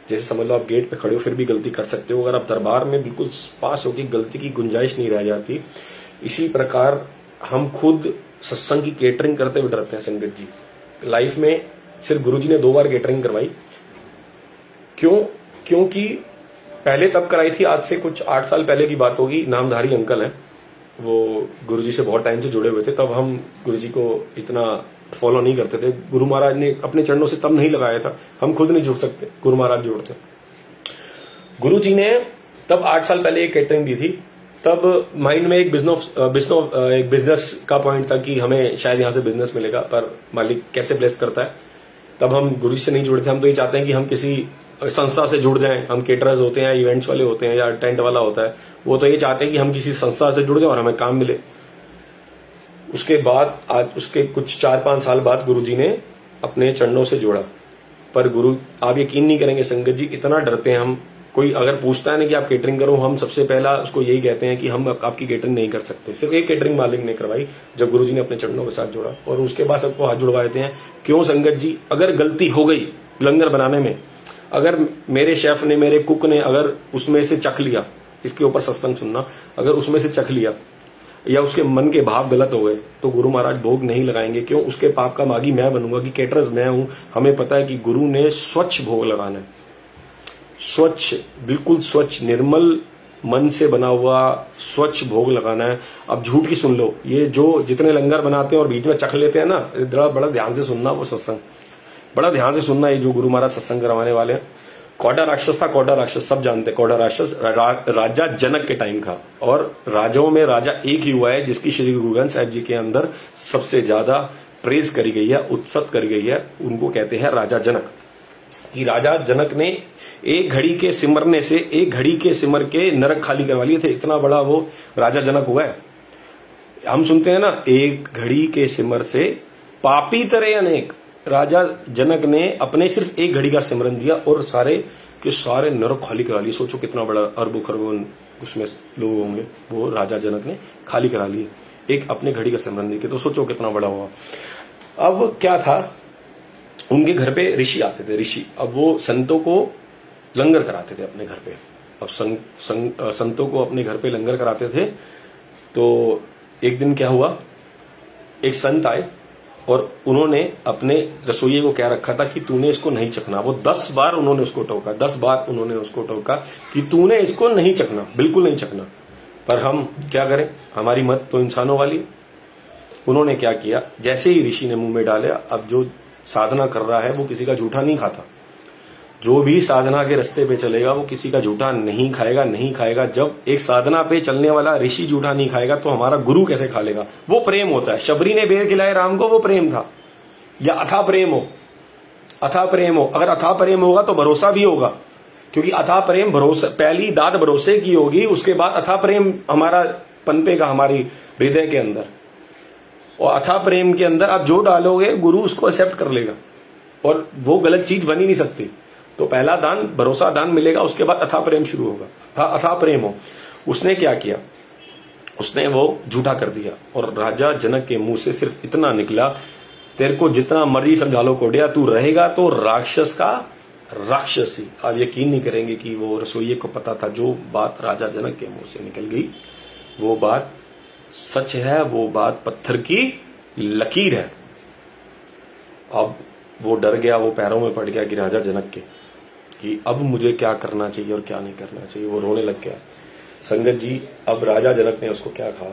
जैसे समझ लो आप गेट पे खड़े हो फिर भी गलती कर सकते हो, अगर आप दरबार में बिल्कुल पास हो कि गलती की गुंजाइश नहीं रह जाती, इसी प्रकार हम खुद सत्संग की केटरिंग करते हुए डरते हैं। संगत जी, लाइफ में सिर्फ गुरुजी ने 2 बार केटरिंग करवाई। क्योंकि पहले तब कराई थी, आज से कुछ 8 साल पहले की बात होगी। नामधारी अंकल हैं, वो गुरुजी से बहुत टाइम से जुड़े हुए थे, तब हम गुरुजी को इतना फॉलो नहीं करते थे। गुरु महाराज ने अपने चरणों से तब नहीं लगाया था, हम खुद नहीं जुड़ सकते, गुरु महाराज जोड़ते। गुरुजी ने तब 8 साल पहले एक केटरिंग दी थी। तब माइंड में एक बिजनेस का पॉइंट था कि हमें शायद यहां से बिजनेस मिलेगा, पर मालिक कैसे ब्लेस करता है। तब हम गुरुजी से नहीं जुड़े थे, हम तो ये चाहते हैं कि हम किसी संस्था से जुड़ जाएं। हम केटरर्स होते हैं, इवेंट्स वाले होते हैं या टेंट वाला होता है, वो तो ये चाहते हैं कि हम किसी संस्था से जुड़ जाएं और हमें काम मिले। उसके बाद आज उसके कुछ 4-5 साल बाद गुरुजी ने अपने चरणों से जोड़ा। पर गुरु, आप यकीन नहीं करेंगे संगत जी, इतना डरते हैं हम। कोई अगर पूछता है ना कि आप केटरिंग करो, हम सबसे पहला उसको यही कहते हैं कि हम आपकी केटरिंग नहीं कर सकते। सिर्फ एक केटरिंग मालिक ने करवाई जब गुरुजी ने अपने चरणों के साथ जोड़ा, और उसके बाद सबको हाथ जुड़वा देते हैं। क्यों संगत जी? अगर गलती हो गई लंगर बनाने में, अगर मेरे शेफ ने, मेरे कुक ने अगर उसमें से चख लिया, इसके ऊपर सत्संग सुनना, अगर उसमें से चख लिया या उसके मन के भाव गलत हो गए, तो गुरु महाराज भोग नहीं लगाएंगे। क्यों? उसके पाप का मागी मैं बनूंगा कि केटरर्स मैं हूं। हमें पता है कि गुरु ने स्वच्छ भोग लगाना है, स्वच्छ, बिल्कुल स्वच्छ, निर्मल मन से बना हुआ स्वच्छ भोग लगाना है। अब झूठ की सुन लो, ये जो जितने लंगर बनाते हैं और बीच में चख लेते हैं ना, बड़ा ध्यान से सुनना वो सत्संग, बड़ा ध्यान से सुनना। ये जो गुरु महाराज सत्संग करवाने वाले हैं, कौड़ा राक्षस था, कौड़ा राक्षस सब जानते हैं। कौड़ा राक्षस राजा जनक के टाइम का, और राजाओं में राजा एक ही हुआ है जिसकी श्री गुरु ग्रंथ साहिब जी के अंदर सबसे ज्यादा प्रेज करी गई है, उत्सत करी गई है। उनको कहते हैं राजा जनक। कि राजा जनक ने एक घड़ी के सिमरने से, एक घड़ी के सिमर के नरक खाली करवा लिए थे। इतना बड़ा वो राजा जनक हुआ है। हम सुनते हैं ना, एक घड़ी के सिमर से पापी तरे अनेक। राजा जनक ने अपने सिर्फ एक घड़ी का सिमरन दिया और सारे के सारे नरक खाली करा लिए। सोचो कितना बड़ा, अरबों खरबों उसमें लोग होंगे, वो राजा जनक ने खाली करा लिए एक अपने घड़ी का सिमरन देके। तो सोचो कितना बड़ा हुआ। अब क्या था, उनके घर पे ऋषि आते थे, ऋषि। अब वो संतों को लंगर कराते थे अपने घर पे। अब संतों को अपने घर पे लंगर कराते थे। तो एक दिन क्या हुआ, एक संत आए और उन्होंने अपने रसोइये को क्या रखा था कि तूने इसको नहीं चखना। वो 10 बार उन्होंने उसको टोका, 10 बार उन्होंने उसको टोका कि तूने इसको नहीं चखना, बिल्कुल नहीं चखना। पर हम क्या करें, हमारी मत तो इंसानों वाली। उन्होंने क्या किया, जैसे ही ऋषि ने मुंह में डाला, अब जो साधना कर रहा है वो किसी का झूठा नहीं खाता। जो भी साधना के रास्ते पे चलेगा वो किसी का झूठा नहीं खाएगा, नहीं खाएगा। जब एक साधना पे चलने वाला ऋषि झूठा नहीं खाएगा तो हमारा गुरु कैसे खा लेगा? वो प्रेम होता है। शबरी ने बेर खिलाए राम को, वो प्रेम था। या अथा प्रेम हो, अथा प्रेम हो। अगर अथा प्रेम होगा तो भरोसा भी होगा, क्योंकि अथा प्रेम भरोसा, पहली दाद भरोसे की होगी, उसके बाद अथा प्रेम हमारा पनपेगा हमारी हृदय के अंदर। और अथा प्रेम के अंदर आप जो डालोगे गुरु उसको एक्सेप्ट कर लेगा, और वो गलत चीज बन ही नहीं सकती। तो पहला दान भरोसा दान मिलेगा, उसके बाद अथा प्रेम शुरू होगा। अथा प्रेम हो। उसने क्या किया, उसने वो झूठा कर दिया। और राजा जनक के मुंह से सिर्फ इतना निकला, तेरे को जितना मर्जी समझा लो कोडिया, तू रहेगा तो राक्षस का राक्षस ही। आप यकीन नहीं करेंगे कि वो रसोइये को पता था जो बात राजा जनक के मुंह से निकल गई वो बात सच है, वो बात पत्थर की लकीर है। अब वो डर गया, वो पैरों में पड़ गया कि राजा जनक के, कि अब मुझे क्या करना चाहिए और क्या नहीं करना चाहिए। वो रोने लग गया। संगत जी, अब राजा जनक ने उसको क्या कहा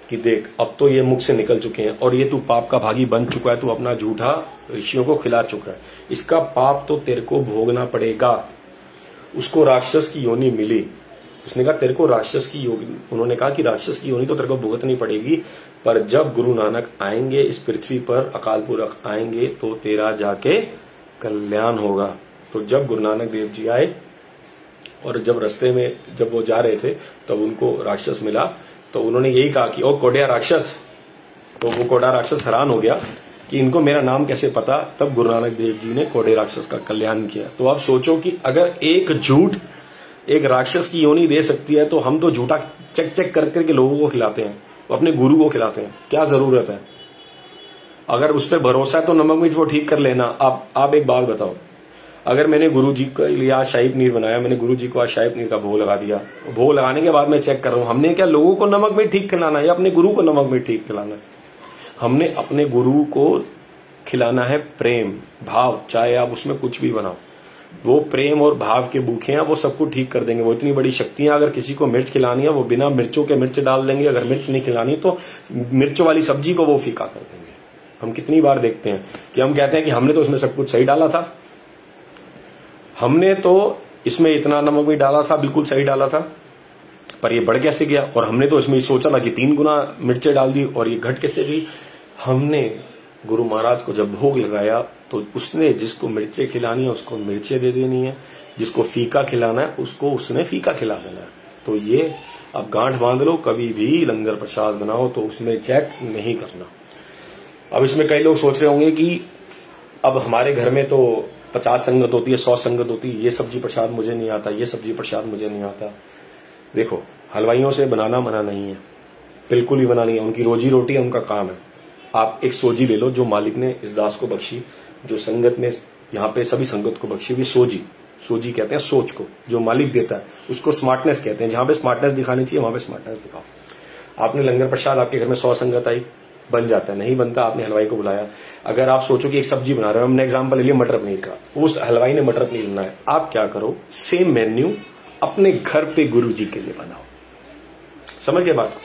कि देख, अब तो ये मुख से निकल चुके हैं और ये तू पाप का भागी बन चुका है, तू अपना झूठा ऋषियों को खिला चुका है, इसका पाप तो तेरे को भोगना पड़ेगा। उसको राक्षस की योनि मिली। उसने कहा तेरे को राक्षस की योनि, उन्होंने कहा कि राक्षस की योनि तो तेरे को भुगतनी पड़ेगी, पर जब गुरु नानक आएंगे इस पृथ्वी पर, अकाल पुरख आएंगे, तो तेरा जाके कल्याण होगा। तो जब गुरु नानक देव जी आए और जब रास्ते में जब वो जा रहे थे तब उनको राक्षस मिला, तो उन्होंने यही कहा कि ओ कोडिया राक्षस। तो वो कोड़ा राक्षस हैरान हो गया कि इनको मेरा नाम कैसे पता। तब गुरु नानक देव जी ने कोड़े राक्षस का कल्याण किया। तो आप सोचो कि अगर एक झूठ एक राक्षस की योनि दे सकती है, तो हम तो झूठा चेक चेक कर करके लोगों को खिलाते हैं। वो अपने गुरु को खिलाते हैं। क्या जरूरत है? अगर उस पर भरोसा है तो नमक मिर्च वो ठीक कर लेना। आप एक बात बताओ, अगर मैंने गुरु जी के लिए आज शाही पनीर बनाया, मैंने गुरु जी को आज शाही पनीर का भोग लगा दिया, भोग लगाने के बाद मैं चेक कर रहा हूं हमने क्या लोगों को नमक मिर्च ठीक खिलाना है या अपने गुरु को नमक मिर्च ठीक खिलाना है? हमने अपने गुरु को खिलाना है प्रेम भाव। चाहे आप उसमें कुछ भी बनाओ, वो प्रेम और भाव के भूखे हैं, वो सबको ठीक कर देंगे। वो इतनी बड़ी शक्तियां, अगर किसी को मिर्च खिलानी है वो बिना मिर्चों के मिर्च डाल देंगे, अगर मिर्च नहीं खिलानी तो मिर्चों वाली सब्जी को वो फीका कर देंगे। हम कितनी बार देखते हैं कि हम कहते हैं कि हमने तो इसमें सब कुछ सही डाला था, हमने तो इसमें इतना नमक भी डाला था, बिल्कुल सही डाला था, पर ये बढ़ कैसे गया? और हमने तो इसमें सोचा था कि 3 गुना मिर्चें डाल दी और ये घट कैसे गई? हमने गुरु महाराज को जब भोग लगाया तो उसने जिसको मिर्चें खिलानी है उसको मिर्चें दे देनी है, जिसको फीका खिलाना है उसको उसने फीका खिला देना है। तो ये अब गांठ बांध लो, कभी भी लंगर प्रसाद बनाओ तो उसमें चेक नहीं करना। अब इसमें कई लोग सोच रहे होंगे कि अब हमारे घर में तो 50 संगत होती है, 100 संगत होती है, ये सब्जी प्रसाद मुझे नहीं आता, ये सब्जी प्रसाद मुझे नहीं आता। देखो, हलवाइयों से बनाना मना नहीं है, बिल्कुल ही मना नहीं है, उनकी रोजी रोटी है, उनका काम है। आप एक सोजी ले लो जो मालिक ने इस दास को बख्शी, जो संगत में यहाँ पे सभी संगत को बख्शी हुई सोजी कहते हैं सोच को, जो मालिक देता है उसको स्मार्टनेस कहते हैं। जहां पे स्मार्टनेस दिखानी चाहिए वहां पे स्मार्टनेस दिखाओ। आपने लंगर प्रसाद, आपके घर में 100 संगत आई, बन जाता है, नहीं बनता आपने हलवाई को बुलाया। अगर आप सोचो कि एक सब्जी बना रहे हो, हमने एग्जांपल ले लिया मटर पनीर का, उस हलवाई ने मटर पनीर बनाया, आप क्या करो, सेम मेन्यू अपने घर पे गुरु जी के लिए बनाओ। समझ गए बात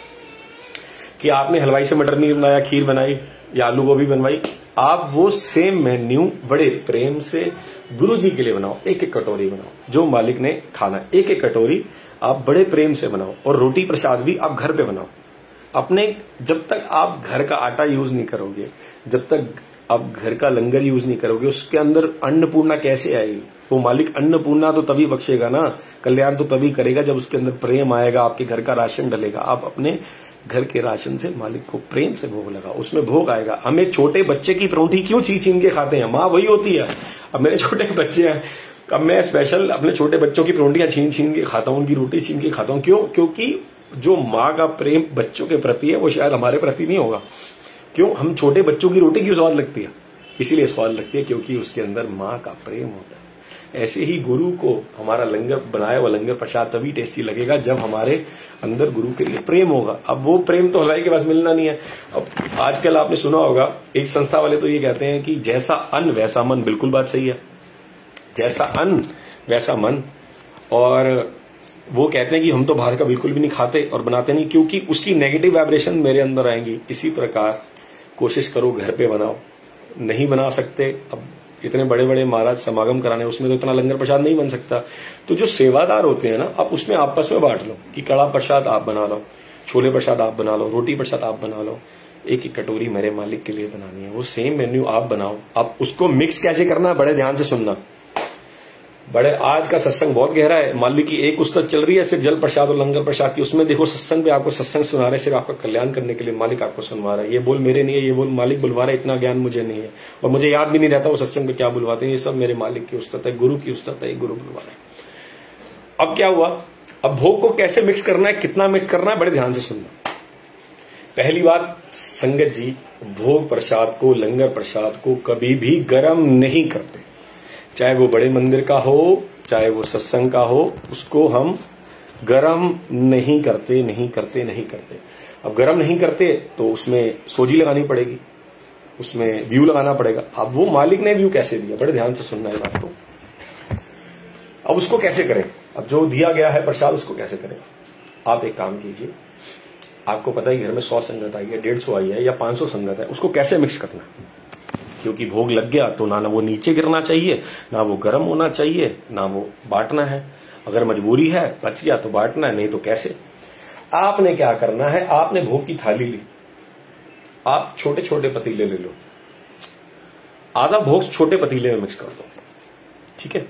कि आपने हलवाई से मटर पनीर बनाया, खीर बनाई या आलू गोभी बनवाई, आप वो सेम मेन्यू बड़े प्रेम से गुरु जी के लिए बनाओ। एक एक कटोरी बनाओ, जो मालिक ने खाना है एक एक कटोरी आप बड़े प्रेम से बनाओ। और रोटी प्रसाद भी आप घर पे बनाओ अपने। जब तक आप घर का आटा यूज नहीं करोगे, जब तक आप घर का लंगर यूज नहीं करोगे, उसके अंदर अन्नपूर्णा कैसे आएगी? वो मालिक अन्नपूर्णा तो तभी बख्शेगा ना, कल्याण तो तभी करेगा जब उसके अंदर प्रेम आएगा, आपके घर का राशन डलेगा। आप अपने घर के राशन से मालिक को प्रेम से भोग लगा, उसमें भोग आएगा। हम एक छोटे बच्चे की परोंठी क्यों छीन के खाते हैं? माँ वही होती है। अब मेरे छोटे बच्चे हैं, अब मैं स्पेशल अपने छोटे बच्चों की परोंठियां छीन के खाता हूं, उनकी रोटी छीन के खाता हूं। क्यों? क्योंकि जो माँ का प्रेम बच्चों के प्रति है वो शायद हमारे प्रति नहीं होगा। क्यों? हम छोटे बच्चों की रोटी क्यों स्वाद लगती है? इसीलिए स्वाद लगती है क्योंकि उसके अंदर माँ का प्रेम होता है। ऐसे ही गुरु को हमारा लंगर बनाया हुआ लंगर प्रसाद तभी टेस्टी लगेगा जब हमारे अंदर गुरु के लिए प्रेम होगा। अब वो प्रेम तो हलवाई के पास मिलना नहीं है। अब आजकल आपने सुना होगा, एक संस्था वाले तो ये कहते हैं कि जैसा अन्न वैसा मन। बिल्कुल बात सही है, जैसा अन्न वैसा मन। और वो कहते हैं कि हम तो बाहर का बिल्कुल भी नहीं खाते और बनाते नहीं, क्योंकि उसकी नेगेटिव वाइब्रेशन मेरे अंदर आएंगी। इसी प्रकार कोशिश करो घर पे बनाओ। नहीं बना सकते, अब इतने बड़े बड़े महाराज समागम कराने, उसमें तो इतना लंगर प्रसाद नहीं बन सकता। तो जो सेवादार होते हैं ना, आप उसमें आपस में बांट लो कि कड़ा प्रसाद आप बना लो, छोले प्रसाद आप बना लो, रोटी प्रसाद आप बना लो, एक एक कटोरी मेरे मालिक के लिए बनानी है। वो सेम मेन्यू आप बनाओ। अब उसको मिक्स कैसे करना है, बड़े ध्यान से सुनना। बड़े आज का सत्संग बहुत गहरा है। मान ली कि एक उस्ताद चल रही है सिर्फ जल प्रसाद और लंगर प्रसाद की, उसमें देखो सत्संग पे आपको सत्संग सुना रहे, सिर्फ आपका कल्याण करने के लिए मालिक आपको सुनवा रहा है। ये बोल मेरे नहीं है, ये बोल मालिक बुलवा रहा है, इतना ज्ञान मुझे नहीं है और मुझे याद भी नहीं रहता वो सत्संग पे क्या बुलवाते हैं। ये सब मेरे मालिक की उस्ताद है, गुरु की उस्ताद है, गुरु बुलवा रहा है। अब क्या हुआ, अब भोग को कैसे मिक्स करना है, कितना मिक्स करना है, बड़े ध्यान से सुनना। पहली बात, संगत जी भोग प्रसाद को, लंगर प्रसाद को कभी भी गर्म नहीं करते। चाहे वो बड़े मंदिर का हो, चाहे वो सत्संग का हो, उसको हम गरम नहीं करते, नहीं करते, नहीं करते। अब गरम नहीं करते तो उसमें सोजी लगानी पड़ेगी, उसमें व्यू लगाना पड़ेगा। अब वो मालिक ने व्यू कैसे दिया, बड़े ध्यान से सुनना है बात को। अब उसको कैसे करें, अब जो दिया गया है प्रसाद उसको कैसे करें? आप एक काम कीजिए, आपको पता है घर में 100 संगत आई है, 150 आई है या 500 संगत है, उसको कैसे मिक्स करना है? क्योंकि भोग लग गया तो ना वो नीचे गिरना चाहिए, ना वो गर्म होना चाहिए, ना वो बांटना है। अगर मजबूरी है, बच गया तो बांटना है, नहीं तो कैसे? आपने क्या करना है, आपने भोग की थाली ली, आप छोटे छोटे पतीले ले लो, आधा भोग छोटे पतीले में मिक्स कर दो, ठीक है?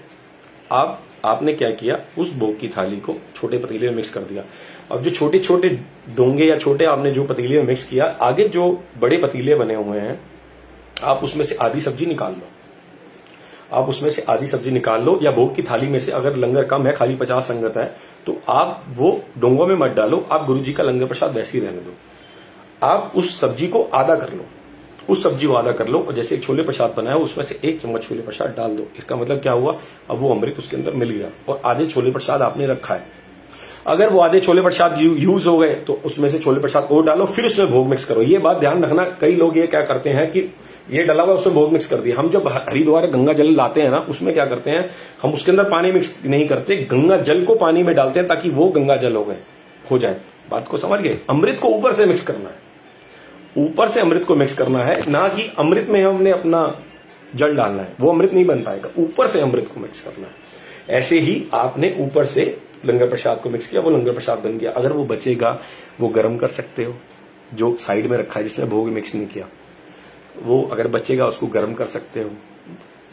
आपने क्या किया, उस भोग की थाली को छोटे पतीले में मिक्स कर दिया। अब जो छोटे छोटे डोंगे या छोटे आपने जो पतीले में मिक्स किया, आगे जो बड़े पतीले बने हुए हैं, आप उसमें से आधी सब्जी निकाल लो। आप उसमें से आधी सब्जी निकाल लो, या भोग की थाली में से अगर लंगर कम है, खाली 50 संगत है, तो आप वो डोंगों में मत डालो, आप गुरु जी का लंगर प्रसाद वैसे ही रहने दो। आप उस सब्जी को आधा कर लो, उस सब्जी को आधा कर लो और जैसे एक छोले प्रसाद बनाया उसमें से 1 चम्मच छोले प्रसाद डाल दो। इसका मतलब क्या हुआ, अब वो अमृत उसके अंदर मिल गया और आधे छोले प्रसाद आपने रखा है। अगर वो आधे छोले प्रसाद यूज हो गए तो उसमें से छोले प्रसाद और डालो, फिर उसमें भोग मिक्स करो। ये बात ध्यान रखना, कई लोग ये क्या करते हैं कि ये डला हुआ उसमें भोग मिक्स कर दिया। हम जब हरिद्वार गंगा जल लाते हैं ना, उसमें क्या करते हैं, हम उसके अंदर पानी मिक्स नहीं करते, गंगा जल को पानी में डालते हैं ताकि वो गंगा जल हो जाए। बात को समझ गए? अमृत को ऊपर से मिक्स करना है, ऊपर से अमृत को मिक्स करना है, ना कि अमृत में हमने अपना जल डालना है, वो अमृत नहीं बन पाएगा। ऊपर से अमृत को मिक्स करना है। ऐसे ही आपने ऊपर से लंगर प्रसाद को मिक्स किया, वो लंगर प्रसाद बन गया। अगर वो बचेगा वो गर्म कर सकते हो, जो साइड में रखा है जिसमें भोग मिक्स नहीं किया, वो अगर बचेगा उसको गर्म कर सकते हो,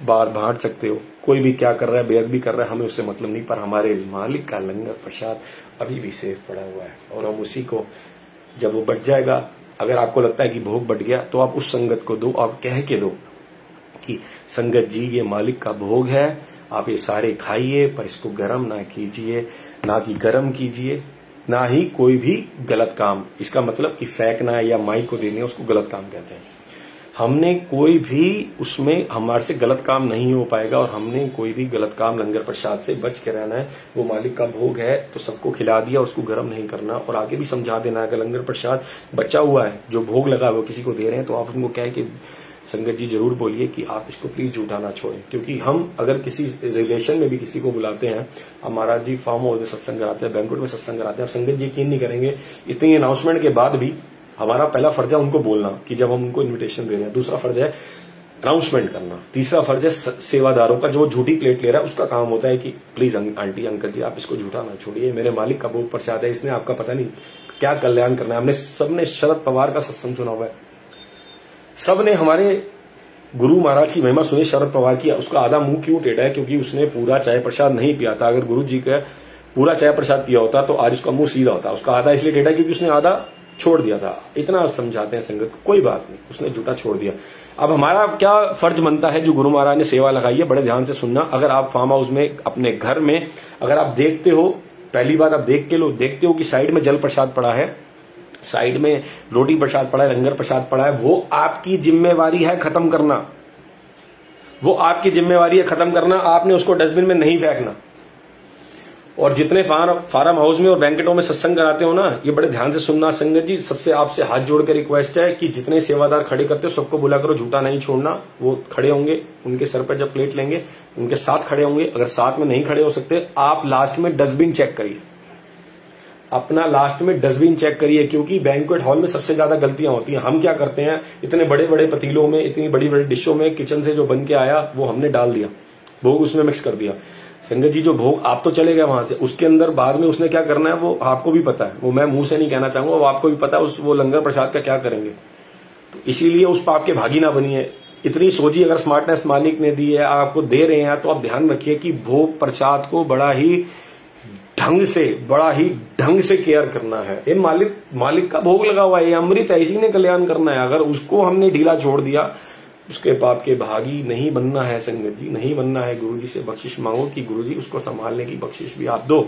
बाहर बांट सकते हो। कोई भी क्या कर रहा है, बेअदबी कर रहा है, हमें उससे मतलब नहीं, पर हमारे मालिक का लंगर प्रसाद अभी भी सेफ पड़ा हुआ है और हम उसी को, जब वो बच जाएगा, अगर आपको लगता है कि भोग बट गया तो आप उस संगत को दो, आप कह के दो कि संगत जी ये मालिक का भोग है, आप ये सारे खाइए, पर इसको गर्म ना कीजिए, ना कि गर्म कीजिए, ना ही कोई भी गलत काम। इसका मतलब कि फेंकना या माई को देने, उसको गलत काम कहते हैं। हमने कोई भी उसमें हमारे से गलत काम नहीं हो पाएगा और हमने कोई भी गलत काम लंगर प्रसाद से बच के रहना है। वो मालिक का भोग है तो सबको खिला दिया, उसको गर्म नहीं करना। और आगे भी समझा देना है, अगर लंगर प्रसाद बचा हुआ है, जो भोग लगा वो किसी को दे रहे हैं, तो आप उनको कहे कि संगत जी जरूर बोलिए कि आप इसको प्लीज झूठा ना छोड़ें। क्योंकि हम अगर किसी रिलेशन में भी किसी को बुलाते हैं, अब महाराज जी फार्म हाउस में सत्संग कराते हैं, बैंक्वेट में सत्संग कराते हैं, संगत जी यकीन नहीं करेंगे, इतनी अनाउंसमेंट के बाद भी हमारा पहला फर्ज है उनको बोलना कि जब हम उनको इन्विटेशन दे रहे हैं, दूसरा फर्ज है अनाउंसमेंट करना, तीसरा फर्ज है सेवादारों का, जो झूठी प्लेट ले रहा है उसका काम होता है कि प्लीज आंटी अंकल जी आप इसको झूठा ना छोड़िए, मेरे मालिक का भोग प्रसाद है, इसने आपका पता नहीं क्या कल्याण करना है। हमने सबने शरद पवार का सत्संग सुना हुआ है, सबने हमारे गुरु महाराज की महिमा सुनी शरद पवार की। उसका आधा मुंह क्यों टेढ़ा है? क्योंकि उसने पूरा चाय प्रसाद नहीं पिया था। अगर गुरु जी का पूरा चाय प्रसाद पिया होता तो आज उसका मुंह सीधा होता। उसका आधा इसलिए टेढ़ा क्योंकि उसने आधा छोड़ दिया था। इतना समझाते हैं संगत को, कोई बात नहीं, उसने झूठा छोड़ दिया। अब हमारा क्या फर्ज बनता है, जो गुरु महाराज ने सेवा लगाई है, बड़े ध्यान से सुनना। अगर आप फार्म हाउस में अपने घर में अगर आप देखते हो, पहली बात आप देखते हो कि साइड में जल प्रसाद पड़ा है, साइड में रोटी प्रसाद पड़ा है, लंगर प्रसाद पड़ा है, वो आपकी जिम्मेवारी है खत्म करना। वो आपकी जिम्मेवारी है खत्म करना, आपने उसको डस्टबिन में नहीं फेंकना। और जितने फार्म हाउस में और बैंकेटों में सत्संग कराते हो ना, ये बड़े ध्यान से सुनना संगत जी। सबसे आपसे हाथ जोड़ के रिक्वेस्ट है कि जितने सेवादार खड़े करते हो सबको बुला करो, झूठा नहीं छोड़ना। वो खड़े होंगे, उनके सर पर जब प्लेट लेंगे उनके साथ खड़े होंगे। अगर साथ में नहीं खड़े हो सकते, आप लास्ट में डस्टबिन चेक करिए, अपना लास्ट में डस्टबिन चेक करिए। क्योंकि बैंक्वेट हॉल में सबसे ज्यादा गलतियां होती हैं। हम क्या करते हैं, इतने बड़े बड़े पतीलों में, इतनी बड़ी बड़ी डिशों में, किचन से जो बन के आया वो हमने डाल दिया, भोग उसमें मिक्स कर दिया। संगत जी जो भोग आप तो चले गए वहां से, उसके अंदर बाद में उसने क्या करना है वो आपको भी पता है। वो मैं मुंह से नहीं कहना चाहूंगा, वो आपको भी पता है वो लंगर प्रसाद का क्या करेंगे। तो इसीलिए उस पाप के भागी ना बनिए। इतनी सोचिए, अगर स्मार्टनेस मालिक ने दी है, आपको दे रहे हैं, तो आप ध्यान रखिए कि भोग प्रसाद को बड़ा ही ढंग से केयर करना है। ये मालिक का भोग लगा हुआ है, ये अमृत है, इसी ने कल्याण करना है। अगर उसको हमने ढीला छोड़ दिया, उसके पाप के भागी नहीं बनना है संगत जी, नहीं बनना है। गुरुजी से बख्शिश मांगो कि गुरुजी उसको संभालने की बख्शिश भी आप दो।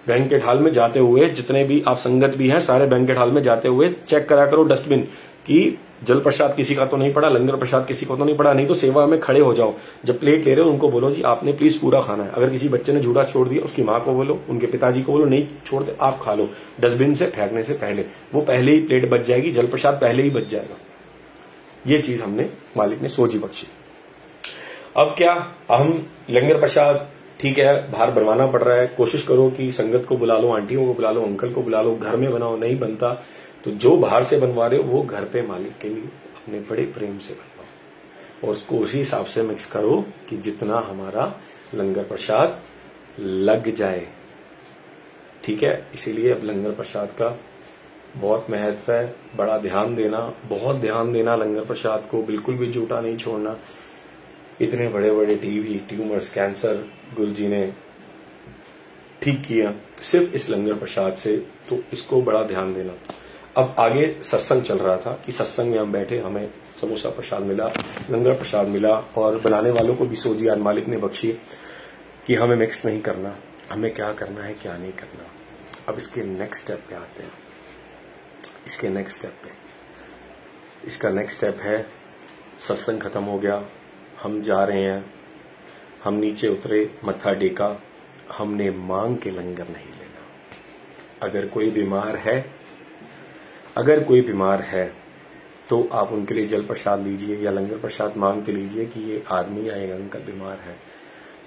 बैंकेट हॉल में जाते हुए जितने भी आप संगत भी हैं, सारे बैंकेट हॉल में जाते हुए चेक करा करो डस्टबिन कि जल प्रसाद किसी का तो नहीं पड़ा, लंगर प्रसाद किसी को तो नहीं पड़ा। नहीं तो सेवा में खड़े हो जाओ, जब प्लेट ले रहे हो उनको बोलो जी आपने प्लीज पूरा खाना है। अगर किसी बच्चे ने झूठा छोड़ दिया, उसकी माँ को बोलो, उनके पिताजी को बोलो नहीं छोड़ते आप खा लो, डस्टबिन से फेंकने से पहले। वो पहले ही प्लेट बच जाएगी, जल प्रसाद पहले ही बच जाएगा। ये चीज हमने मालिक ने सोची बख्शी। अब क्या, हम लंगर प्रसाद ठीक है बाहर बनवाना पड़ रहा है, कोशिश करो कि संगत को बुला लो, आंटियों को बुला लो, अंकल को बुला लो, घर में बनाओ। नहीं बनता तो जो बाहर से बनवा रहे हो वो घर पे मालिक के लिए अपने बड़े प्रेम से बनवाओ और उसको उसी हिसाब से मिक्स करो कि जितना हमारा लंगर प्रसाद लग जाए। ठीक है, इसीलिए अब लंगर प्रसाद का बहुत महत्व है, बड़ा ध्यान देना, बहुत ध्यान देना लंगर प्रसाद को, बिल्कुल भी झूठा नहीं छोड़ना। इतने बड़े बड़े टीबी, ट्यूमर्स, कैंसर गुरुजी ने ठीक किया सिर्फ इस लंगर प्रसाद से, तो इसको बड़ा ध्यान देना। अब आगे सत्संग चल रहा था कि सत्संग में हम बैठे, हमें समोसा प्रसाद मिला, लंगर प्रसाद मिला और बनाने वालों को भी सोची आज मालिक ने बख्शी कि हमें मिक्स नहीं करना, हमें क्या करना है क्या नहीं करना। अब इसके नेक्स्ट स्टेप पे आते हैं। इसके नेक्स्ट स्टेप पे, इसका नेक्स्ट स्टेप है सत्संग खत्म हो गया, हम जा रहे हैं, हम नीचे उतरे, मत्था टेका, हमने मांग के लंगर नहीं लेना। अगर कोई बीमार है तो आप उनके लिए जल प्रसाद लीजिए या लंगर प्रसाद मांग के लीजिए कि ये आदमी या एक अंकल बीमार है।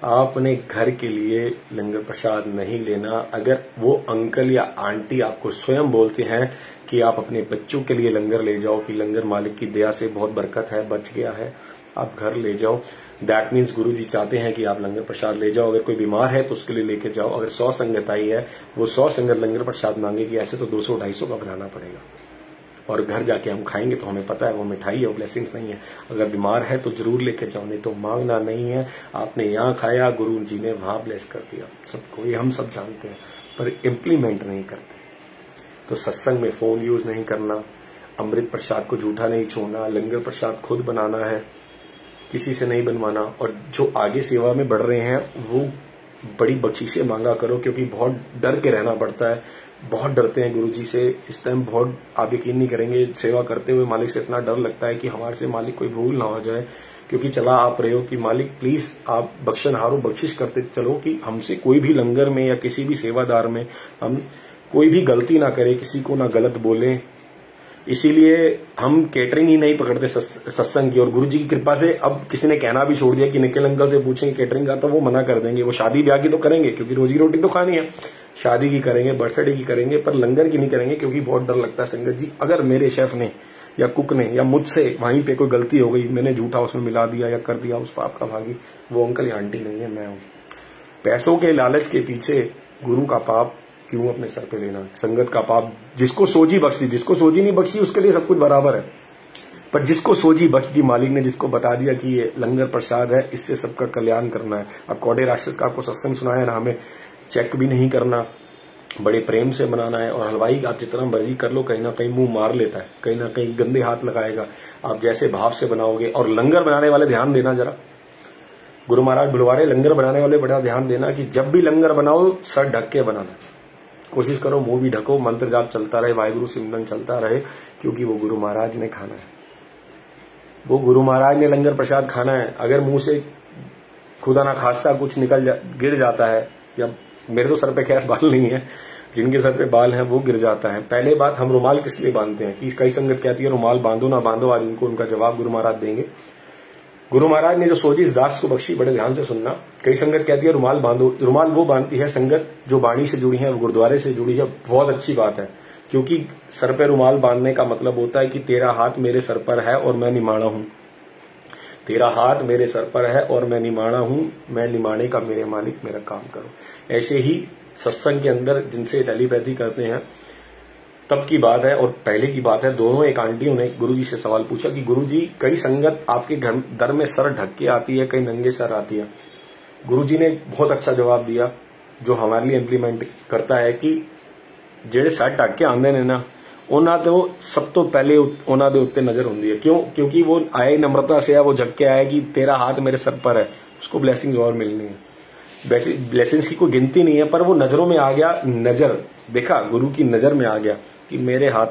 आपने घर के लिए लंगर प्रसाद नहीं लेना। अगर वो अंकल या आंटी आपको स्वयं बोलते हैं कि आप अपने बच्चों के लिए लंगर ले जाओ, कि लंगर मालिक की दया से बहुत बरकत है, बच गया है, आप घर ले जाओ, दैट मीन्स गुरु जी चाहते हैं कि आप लंगर प्रसाद ले जाओ। अगर कोई बीमार है तो उसके लिए लेके जाओ। अगर 100 संगत आई है, वो 100 संगत लंगर प्रसाद मांगेगी, ऐसे तो 200-250 का बनाना पड़ेगा। और घर जाके हम खाएंगे तो हमें पता है वो मिठाई है, वो ब्लेसिंग्स नहीं है। अगर बीमार है तो जरूर लेके जाओ, नहीं तो मांगना नहीं है। आपने यहाँ खाया, गुरु जी ने वहां ब्लेस कर दिया, सबको ये हम सब जानते हैं, पर इम्प्लीमेंट नहीं करते। तो सत्संग में फोन यूज नहीं करना, अमृत प्रसाद को झूठा नहीं छोड़ना, लंगर प्रसाद खुद बनाना है, किसी से नहीं बनवाना। और जो आगे सेवा में बढ़ रहे हैं वो बड़ी बख्शीशें मांगा करो, क्योंकि बहुत डर के रहना पड़ता है। बहुत डरते हैं गुरु जी से इस टाइम, बहुत आप यकीन नहीं करेंगे, सेवा करते हुए मालिक से इतना डर लगता है कि हमारे से मालिक कोई भूल ना हो जाए। क्योंकि चला आप रहे हो कि मालिक प्लीज आप बख्शनहारो बख्शिश करते चलो कि हमसे कोई भी लंगर में या किसी भी सेवादार में हम कोई भी गलती ना करे, किसी को ना गलत बोले। इसीलिए हम केटरिंग ही नहीं पकड़ते सत्संग की। और गुरु जी की कृपा से अब किसी ने कहना भी छोड़ दिया कि निखिल अंकल से पूछेंगे केटरिंग का, तो वो मना कर देंगे। वो शादी ब्याह की तो करेंगे क्योंकि रोजी रोटी तो खानी है, शादी की करेंगे, बर्थडे की करेंगे, पर लंगर की नहीं करेंगे क्योंकि बहुत डर लगता है। संगत जी, अगर मेरे शेफ ने या कुक ने या मुझसे वहीं पे कोई गलती हो गई, मैंने झूठा उसमें मिला दिया या कर दिया, उस पाप का भागी वो अंकल या आंटी नहीं है, मैं हूं। पैसों के लालच के पीछे गुरु का पाप क्यों अपने सर पे लेना? संगत का पाप जिसको सोजी बख्शी, जिसको सोजी नहीं बख्शी उसके लिए सब कुछ बराबर है, पर जिसको सोजी बख्श दी मालिक ने, जिसको बता दिया कि ये लंगर प्रसाद है, इससे सबका कल्याण करना है। अब कौड़े राक्षस का आपको सत्संग सुनाया ना, हमें चेक भी नहीं करना, बड़े प्रेम से बनाना है। और हलवाई आप जितना मर्जी कर लो, कहीं ना कहीं मुंह मार लेता है, कहीं ना कहीं गंदे हाथ लगाएगा। आप जैसे भाव से बनाओगे। और लंगर बनाने वाले ध्यान देना जरा, गुरु महाराज बुलवा रहे, लंगर बनाने वाले बड़ा ध्यान देना कि जब भी लंगर बनाओ सर ढक के बनाना। कोशिश करो मुंह भी ढको, मंत्र जाप चलता रहे, वाहिगुरु सिमरन चलता रहे, क्योंकि वो गुरु महाराज ने खाना है, वो गुरु महाराज ने लंगर प्रसाद खाना है। अगर मुंह से खुदा ना खास्ता कुछ गिर जाता है, या मेरे तो सर पे खैर बाल नहीं है, जिनके सर पे बाल हैं वो गिर जाता है। पहले बात, हम रुमाल किस लिए बांधते हैं? कि कई संगत कहती है रुमाल बांधो ना बांधो, आज उनको उनका जवाब गुरु महाराज देंगे। गुरु महाराज ने जो सोची इस दास को बख्शी, बड़े ध्यान से सुनना। कई संगत कहती है रुमाल बांधो, रुमाल वो बांधती है संगत जो बाणी से जुड़ी है, गुरुद्वारे से जुड़ी है, बहुत अच्छी बात है। क्योंकि सर पे रुमाल बांधने का मतलब होता है कि तेरा हाथ मेरे सर पर है और मैं निमाणा हूं, तेरा हाथ मेरे सर पर है और मैं निमाणा हूं, मैं निमाणे का मेरे मालिक, मेरा काम करो। ऐसे ही सत्संग के अंदर जिनसे टेलीपैथी करते हैं, तब की बात है और पहले की बात है, दोनों एक आंटियों ने गुरुजी से सवाल पूछा कि गुरुजी कई संगत आपके घर दर में सर ढक के आती है, कई नंगे सर आती है। गुरुजी ने बहुत अच्छा जवाब दिया जो हमारे लिए इम्प्लीमेंट करता है कि जेड़े सर ढक के आंदे ने ना, उन्होंने तो सब तो पहले उन्होंने दे उत्ते नजर होंदी है। क्यों? क्योंकि वो आए नम्रता से, वो झक के आया कि तेरा हाथ मेरे सर पर है, उसको ब्लेसिंग्स और मिलनी है। वैसे ब्लेसिंग्स की कोई गिनती नहीं है, पर वो नजरों में आ गया, नजर देखा, गुरु की नजर में आ गया कि मेरे हाथ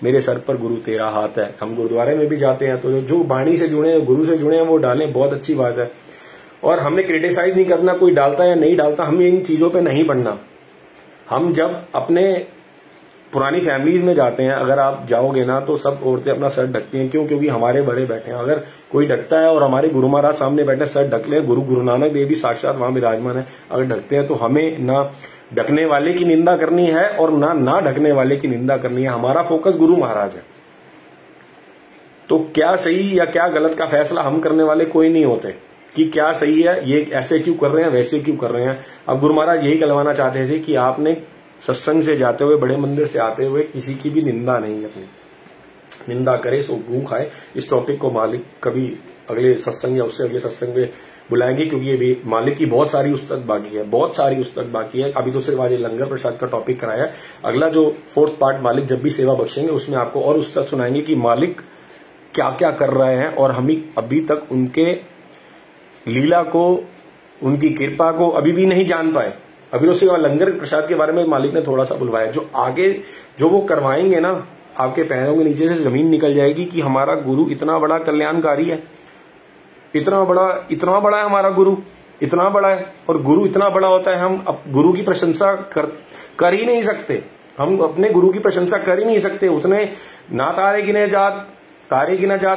मेरे सर पर गुरु तेरा हाथ है। हम गुरुद्वारे में भी जाते हैं तो जो बाणी से जुड़े हैं, गुरु से जुड़े हैं, वो डालें, बहुत अच्छी बात है। और हमने क्रिटिसाइज नहीं करना कोई डालता या नहीं डालता, हमें इन चीजों पे नहीं पढ़ना। हम जब अपने पुरानी फैमिलीज में जाते हैं, अगर आप जाओगे ना तो सब औरतें अपना सर ढकती हैं। क्यों? क्योंकि हमारे बड़े बैठे हैं। अगर कोई ढकता है और हमारे गुरु महाराज सामने बैठे, सर ढक ले, गुरु नानक देव भी साक्षात वहां विराजमान है, अगर ढकते हैं तो हमें ना ढकने वाले की निंदा करनी है और ना ढकने वाले की निंदा करनी है। हमारा फोकस गुरु महाराज है। तो क्या सही या क्या गलत का फैसला हम करने वाले कोई नहीं होते कि क्या सही है, ये ऐसे क्यों कर रहे हैं, वैसे क्यों कर रहे हैं। अब गुरु महाराज यही कहलवाना चाहते थे कि आपने सत्संग से जाते हुए, बड़े मंदिर से आते हुए किसी की भी निंदा नहीं करनी। निंदा करे सो गू खाए। इस टॉपिक को मालिक कभी अगले सत्संग या उससे अगले सत्संग में बुलाएंगे, क्योंकि ये भी मालिक की बहुत सारी उस्तत बाकी है, बहुत सारी उस्तत बाकी है। अभी तो सिर्फ आज लंगर प्रसाद का टॉपिक कराया। अगला जो 4th पार्ट मालिक जब भी सेवा बख्शेंगे उसमें आपको और उस्तत सुनाएंगे कि मालिक क्या क्या कर रहे हैं और हम अभी तक उनके लीला को, उनकी कृपा को अभी भी नहीं जान पाए। अभी तो सिर्फ लंगर प्रसाद के बारे में मालिक ने थोड़ा सा बुलवाया। जो आगे जो वो करवाएंगे ना, आपके पैरों के नीचे से जमीन निकल जाएगी कि हमारा गुरु इतना बड़ा कल्याणकारी है, इतना बड़ा है हमारा गुरु, इतना बड़ा है। और गुरु इतना बड़ा होता है, हम अब गुरु की प्रशंसा कर ही नहीं सकते, हम अपने गुरु की प्रशंसा कर ही नहीं सकते। उसने ना तारे गिने जात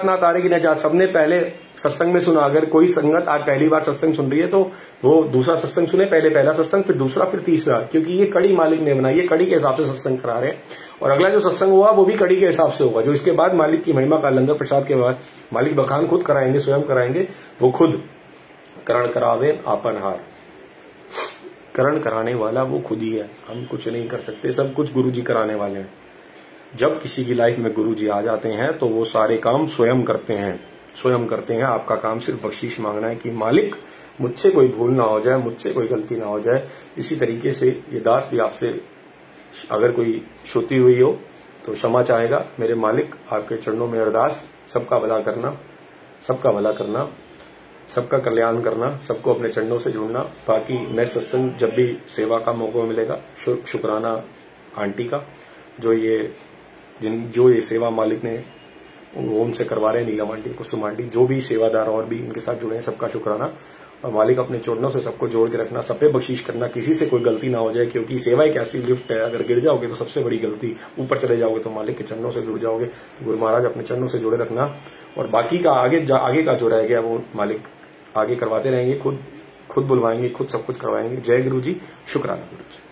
ना तारे गिने जात, सबने पहले सत्संग में सुना। अगर कोई संगत आज पहली बार सत्संग सुन रही है तो वो दूसरा सत्संग सुने, पहले पहला सत्संग, फिर दूसरा, फिर तीसरा, क्योंकि ये कड़ी मालिक ने बनाई है, कड़ी के हिसाब से सत्संग करा रहे हैं। और अगला जो सत्संग हुआ वो भी कड़ी के हिसाब से होगा। जो इसके बाद मालिक की महिमा का लंगर प्रसाद के बाद मालिक बखान खुद कराएंगे, स्वयं कराएंगे। वो खुद करण करावे आपन हार, करण कराने वाला वो खुद ही है, हम कुछ नहीं कर सकते, सब कुछ गुरु जी कराने वाले हैं। जब किसी की लाइफ में गुरु जी आ जाते हैं तो वो सारे काम स्वयं करते हैं। आपका काम सिर्फ बख्शीश मांगना है कि मालिक मुझसे कोई भूल ना हो जाए, मुझसे कोई गलती ना हो जाए। इसी तरीके से ये दास भी आपसे अगर कोई क्षति हुई हो तो क्षमा चाहेगा। मेरे मालिक आपके चरणों में अरदास, सबका भला करना, सबका कल्याण करना, सबको अपने चरणों से जुड़ना। बाकी मैं सत्संग जब भी सेवा का मौका मिलेगा, शुक्राना आंटी का जो ये सेवा मालिक ने ओम से करवा रहे हैं, नीलम आंटी, कुसुम आंटी, जो भी सेवादार और भी इनके साथ जुड़े हैं, सबका शुक्राना। और मालिक अपने चरणों से सबको जोड़ के रखना, सब पे बख्शीश करना, किसी से कोई गलती ना हो जाए, क्योंकि सेवा एक ऐसी लिफ्ट है, अगर गिर जाओगे तो सबसे बड़ी गलती, ऊपर चले जाओगे तो मालिक के चरणों से जुड़ जाओगे। गुरु महाराज अपने चरणों से जोड़े रखना, और बाकी का आगे का जो रह गया वो मालिक आगे करवाते रहेंगे, खुद बुलवाएंगे, खुद सब कुछ करवाएंगे। जय गुरु जी, शुक्राना गुरु जी।